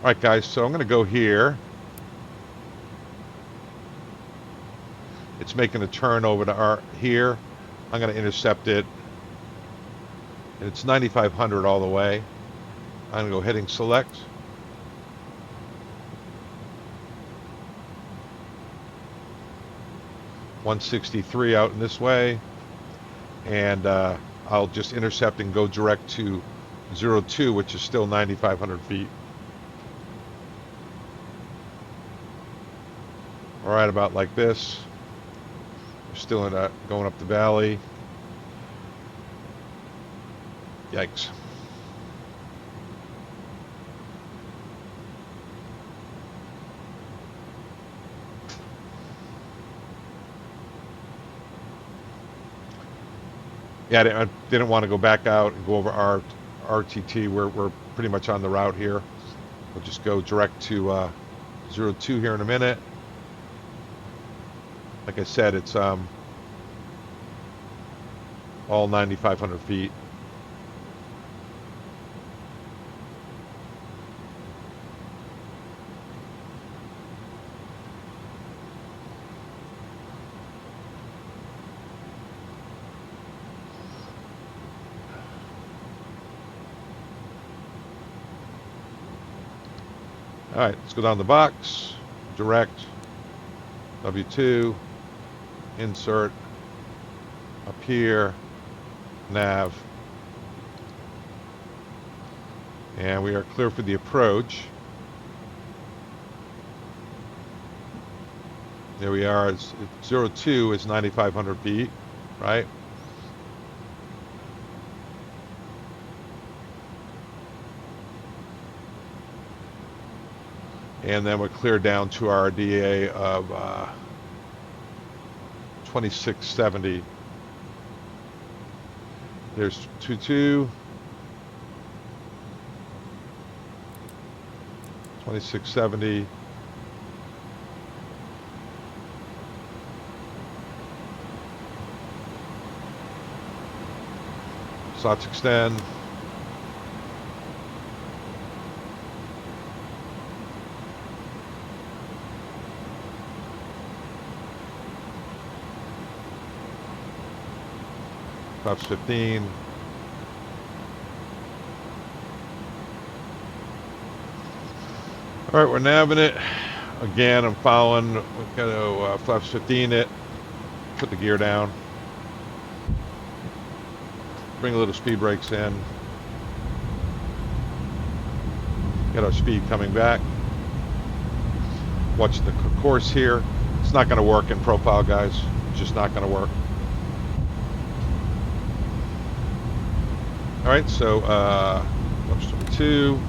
All right, guys, so I'm going to go here. It's making a turn over to here. I'm going to intercept it. And it's 9,500 all the way. I'm going to go heading select. $163 out in this way. And I'll just intercept and go direct to 02, which is still 9,500 feet. All right, about like this. We're still in going up the valley. Yikes. Yeah, I didn't want to go back out and go over our RTT. We're pretty much on the route here. We'll just go direct to 02 here in a minute. Like I said, it's all 9,500 feet. All right, let's go down the box, direct, W2, insert, up here, nav, and we are clear for the approach. There we are, it's 02 is 9,500 feet, right? And then we're clear down to our DA of 2670. There's 22, 2670. Slots extend. Flaps 15. All right, we're nabbing it. Again, I'm following. We're going to flaps 15 it. Put the gear down. Bring a little speed brakes in. Get our speed coming back. Watch the course here. It's not going to work in profile, guys. It's just not going to work. All right, so flaps 22.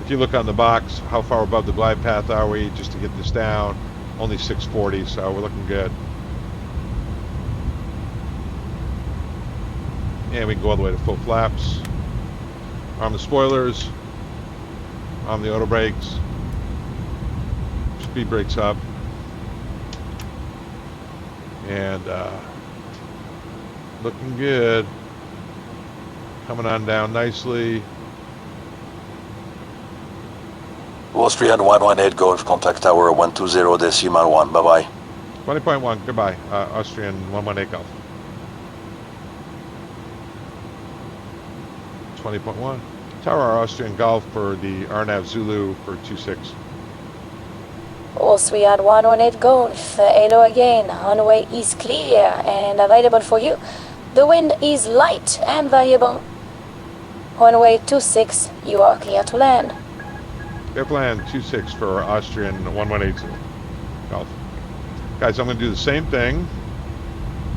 If you look on the box, how far above the glide path are we just to get this down? Only 640, so we're looking good. And we can go all the way to full flaps. Arm the spoilers. Arm the auto brakes. Speed brakes up. And looking good. Coming on down nicely. Austrian 118 Golf, contact tower 120.1. Bye-bye. 20.1, goodbye. Austrian 118 Golf. 20.1. Tower Austrian Golf for the RNAV Zulu for 26. Austrian 118 Golf, hello again. Runway is clear and available for you. The wind is light and variable. Runway 26, you are clear to land. Airplane 26 for Austrian 118 Golf. Guys, I'm going to do the same thing.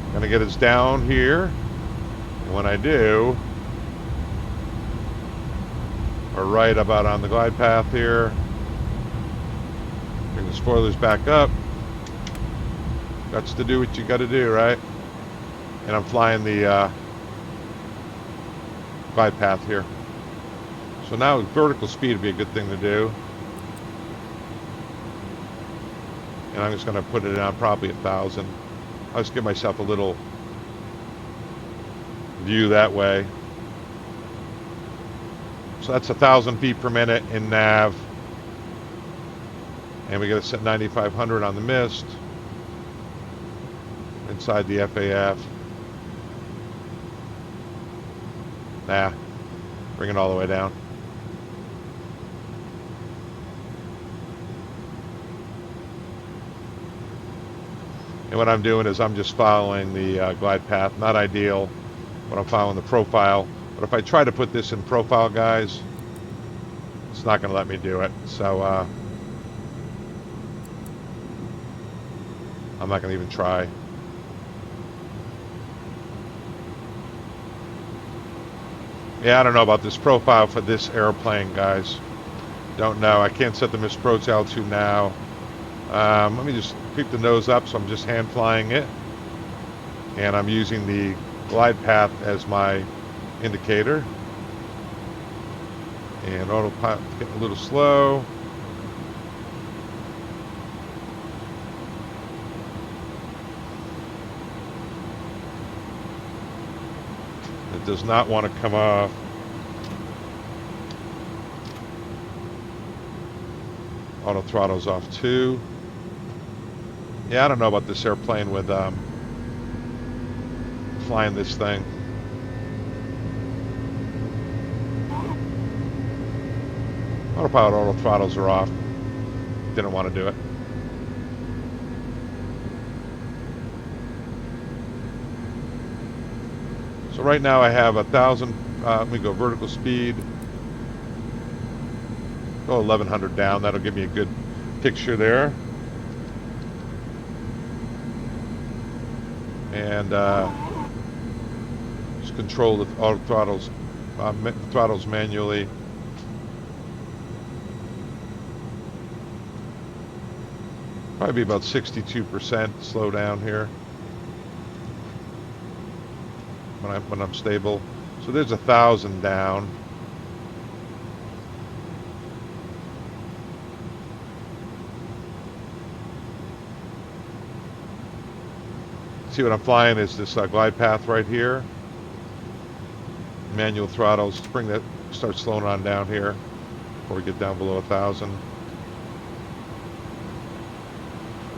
I'm going to get us down here. And when I do, we're right about on the glide path here. Bring the spoilers back up. That's to do what you got to do, right? And I'm flying the glide path here. So now vertical speed would be a good thing to do. And I'm just going to put it on probably 1,000. I'll just give myself a little view that way. So that's 1,000 feet per minute in nav. And we got to set 9,500 on the mist. Inside the FAF. Nah, bring it all the way down. And what I'm doing is I'm just following the glide path. Not ideal when I'm following the profile. But if I try to put this in profile, guys, it's not going to let me do it. So I'm not going to even try. Yeah, I don't know about this profile for this airplane, guys. Don't know. I can't set the approach altitude now. Let me just keep the nose up, so I'm just hand flying it. And I'm using the glide path as my indicator. And autopilot getting a little slow. It does not want to come off. Auto throttle's off too. Yeah, I don't know about this airplane with flying this thing. Autopilot auto throttles are off. Didn't want to do it. So right now I have 1,000. Let me go vertical speed. Go 1,100 down. That'll give me a good picture there. And just control the auto throttles manually. Probably be about 62% slow down here when I'm stable. So there's 1,000 down. See what I'm flying is this glide path right here. Manual throttles. Bring that, start slowing on down here before we get down below 1,000.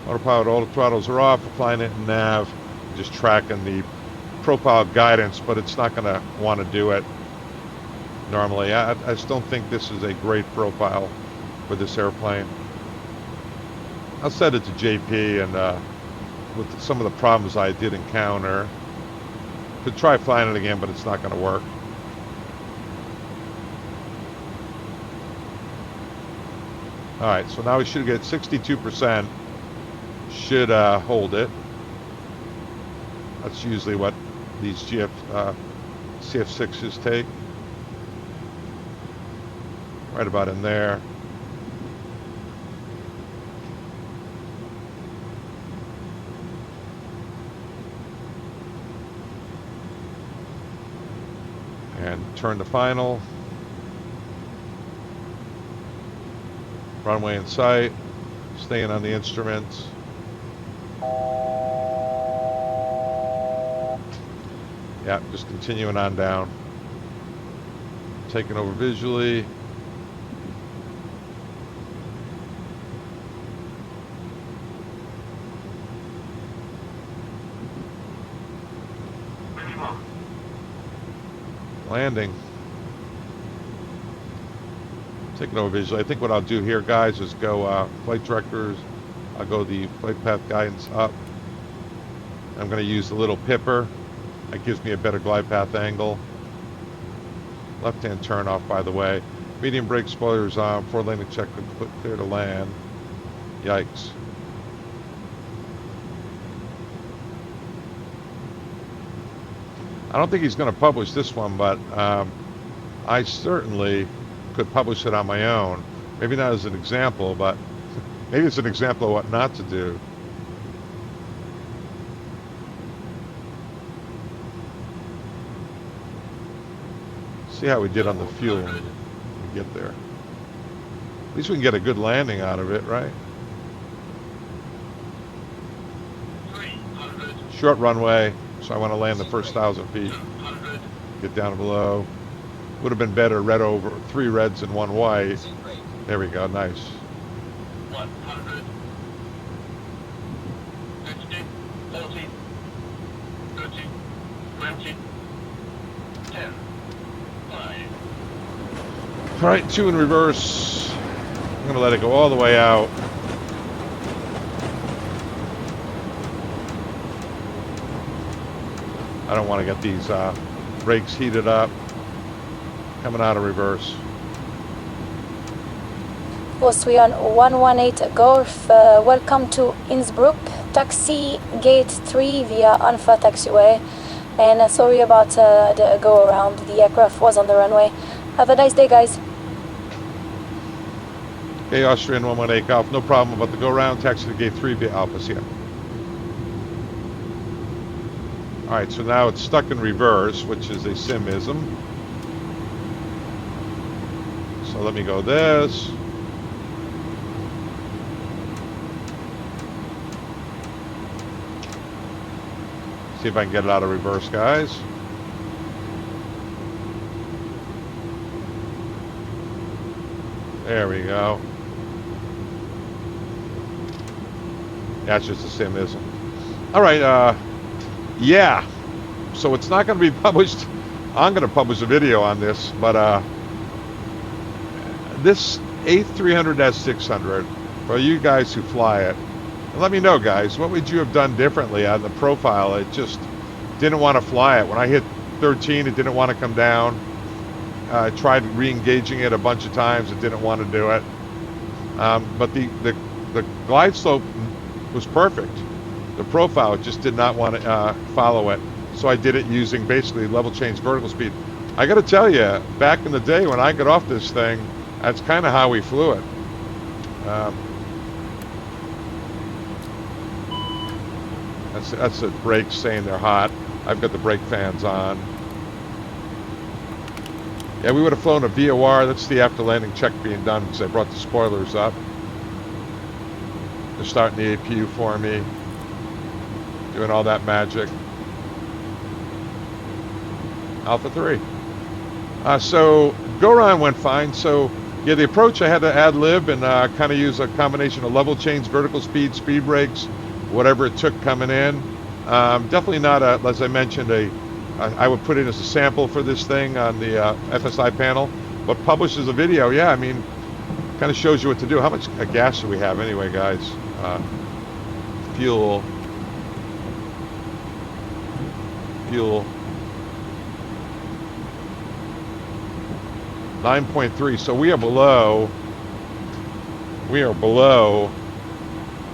Autopilot, auto throttles are off. We're flying it in nav. Just tracking the profile guidance, but it's not going to want to do it normally. I just don't think this is a great profile for this airplane. I'll set it to JP, and with some of the problems I did encounter, could try flying it again, but it's not going to work. Alright, so now we should get 62%. Should hold it. That's usually what these CF6s take. Right about in there. And turn to final. Runway in sight. Staying on the instruments. Yeah, just continuing on down. taking over visually. Landing. Taking over visually. I think what I'll do here, guys, is go flight directors. I'll go the flight path guidance up. I'm going to use the little pipper. That gives me a better glide path angle. Left-hand turn off, by the way. Medium brake spoilers on. Forward landing check, clear to land. Yikes. I don't think he's going to publish this one, but I certainly could publish it on my own. Maybe not as an example, but maybe it's an example of what not to do. See how we did on the fuel when we get there. At least we can get a good landing out of it, right? Short runway, so I want to land the first 1,000 feet. Get down below. Would have been better red over 3 reds and 1 white. There we go, nice. 100, 50, 40, 30, 20, 10, 5. All right, 2 in reverse. I'm gonna let it go all the way out. I don't want to get these brakes heated up. Coming out of reverse. Post on 118 Golf. Welcome to Innsbruck. Taxi gate 3 via Alpha taxiway. And sorry about the go around. The aircraft was on the runway. Have a nice day, guys. Okay, Austrian 118 Golf. No problem about the go around. Taxi to gate 3 via Alpha. See ya. All right, so now it's stuck in reverse, which is a simism. So let me go this. See if I can get it out of reverse, guys. There we go. That's just a simism. All right, yeah. So it's not going to be published. I'm going to publish a video on this, but this A300-600, for you guys who fly it, let me know, guys, what would you have done differently on the profile? It just didn't want to fly it. When I hit 13, it didn't want to come down. I tried re-engaging it a bunch of times. It didn't want to do it. But the glide slope was perfect. The profile just did not want to follow it. So I did it using basically level change vertical speed. I got to tell you, back in the day when I got off this thing, that's kind of how we flew it. That's the brakes saying they're hot. I've got the brake fans on. Yeah, we would have flown a VOR. That's the after landing check being done because I brought the spoilers up. They're starting the APU for me. Doing all that magic. Alpha 3. So go-around went fine. So yeah, the approach I had to ad-lib and kind of use a combination of level change, vertical speed, speed brakes, whatever it took coming in. Definitely not, as I mentioned, I would put it as a sample for this thing on the FSiPanel, but published as a video. Yeah, I mean, kind of shows you what to do. How much gas do we have anyway, guys? Fuel. 9.3. So we are below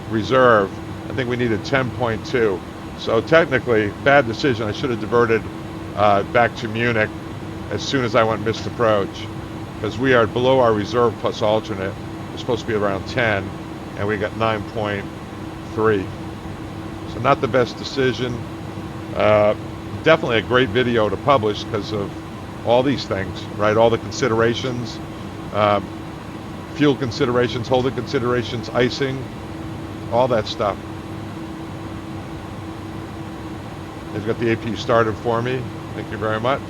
reserve. I think we needed 10.2. So technically, bad decision. I should have diverted back to Munich as soon as I went missed approach, because we are below our reserve plus alternate. We're supposed to be around 10, and we got 9.3. So not the best decision. Definitely a great video to publish because of all these things, right? All the considerations, fuel considerations, holding considerations, icing, all that stuff. They've got the APU started for me. Thank you very much.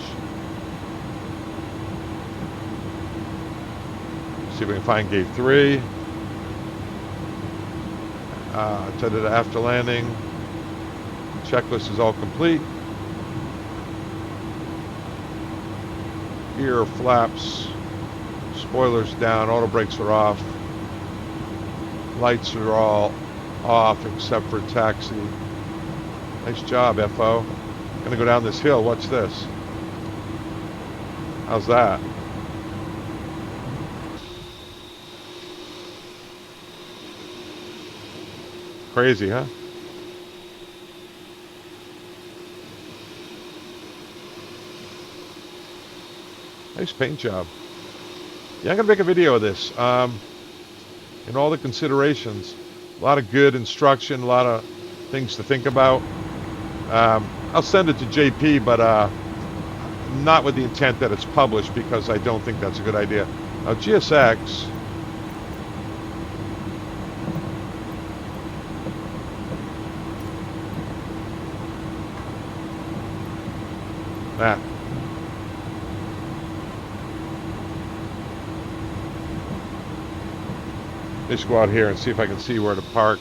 See if we can find gate 3. Attended after landing. Checklist is all complete. Gear flaps. Spoilers down. Auto brakes are off. Lights are all off except for taxi. Nice job, FO. Gonna go down this hill. What's this? How's that? Crazy, huh? Nice paint job. Yeah, I'm gonna make a video of this. In all the considerations, a lot of good instruction, a lot of things to think about. I'll send it to JP, but not with the intent that it's published, because I don't think that's a good idea. Now, GSX. That. Let's go out here and see if I can see where to park.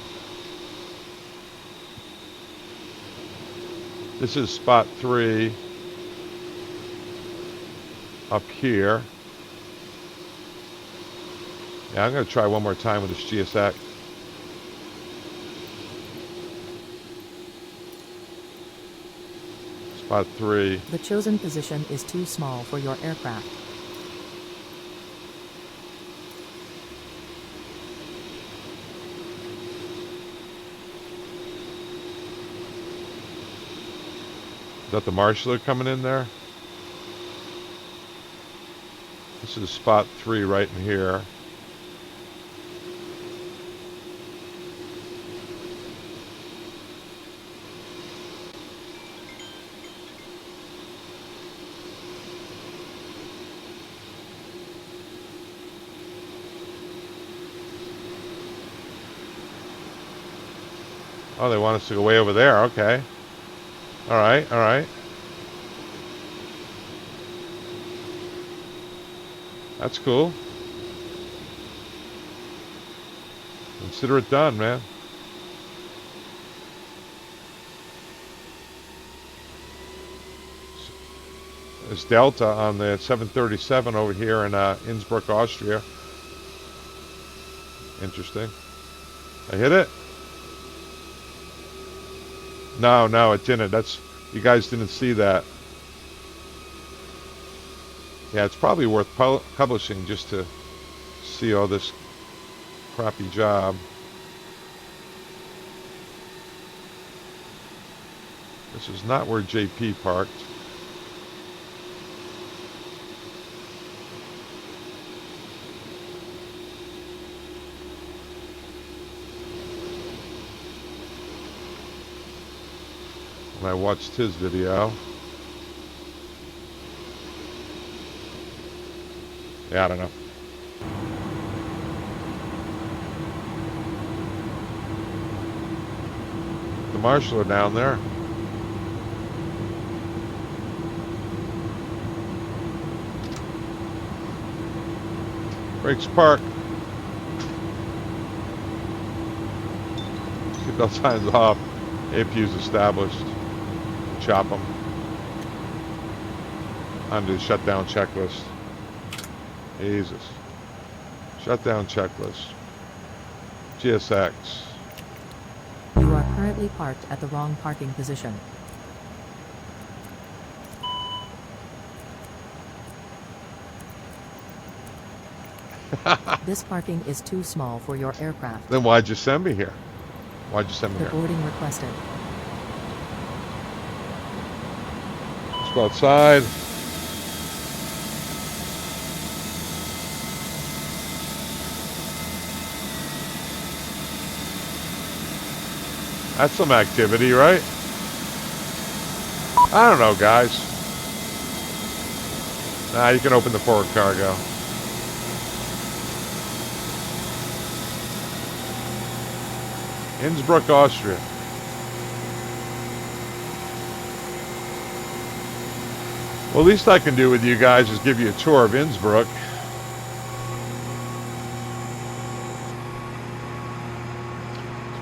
This is spot 3 up here. Yeah, I'm going to try one more time with this GSX. Spot 3. The chosen position is too small for your aircraft. Is that the marshaller coming in there? This is spot 3 right in here. Oh, they want us to go way over there. Okay. All right, all right. That's cool. Consider it done, man. There's Delta on the 737 over here in Innsbruck, Austria. Interesting. I hit it? No, it didn't. You guys didn't see that. Yeah, it's probably worth publishing just to see all this crappy job. This is not where JP parked. When I watched his video. Yeah, I don't know. The marshaller down there. Brakes park. Seatbelt signs off. APU's established. Chop them. Onto the shutdown checklist. Jesus. Shutdown checklist. GSX. You are currently parked at the wrong parking position. This parking is too small for your aircraft. Then why'd you send me here? Why'd you send me here? Boarding requested. Let's go outside. That's some activity, right? I don't know, guys. Nah, you can open the forward cargo. Innsbruck, Austria. Well, least I can do with you guys is give you a tour of Innsbruck.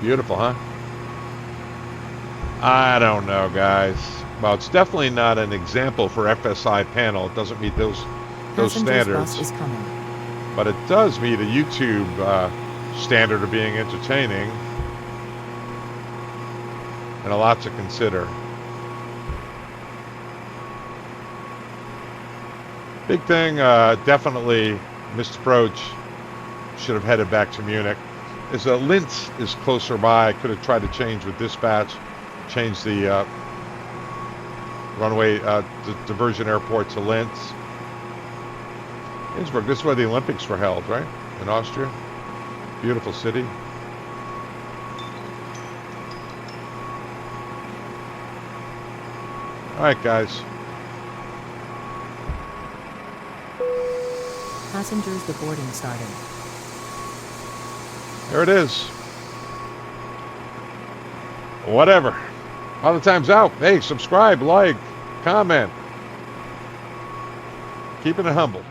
Beautiful, huh? I don't know, guys. Well, it's definitely not an example for FSiPanel. It doesn't meet those standards. Bus is coming. But it does meet a YouTube standard of being entertaining. And a lot to consider. Big thing, definitely missed approach. Should have headed back to Munich. Is Linz is closer by. I could have tried to change with dispatch, change the runway diversion airport to Linz. Innsbruck, this is where the Olympics were held, right? In Austria. Beautiful city. All right, guys. Passengers, the boarding started. There it is. Whatever. All the time's out. Hey, subscribe, like, comment. Keeping it humble.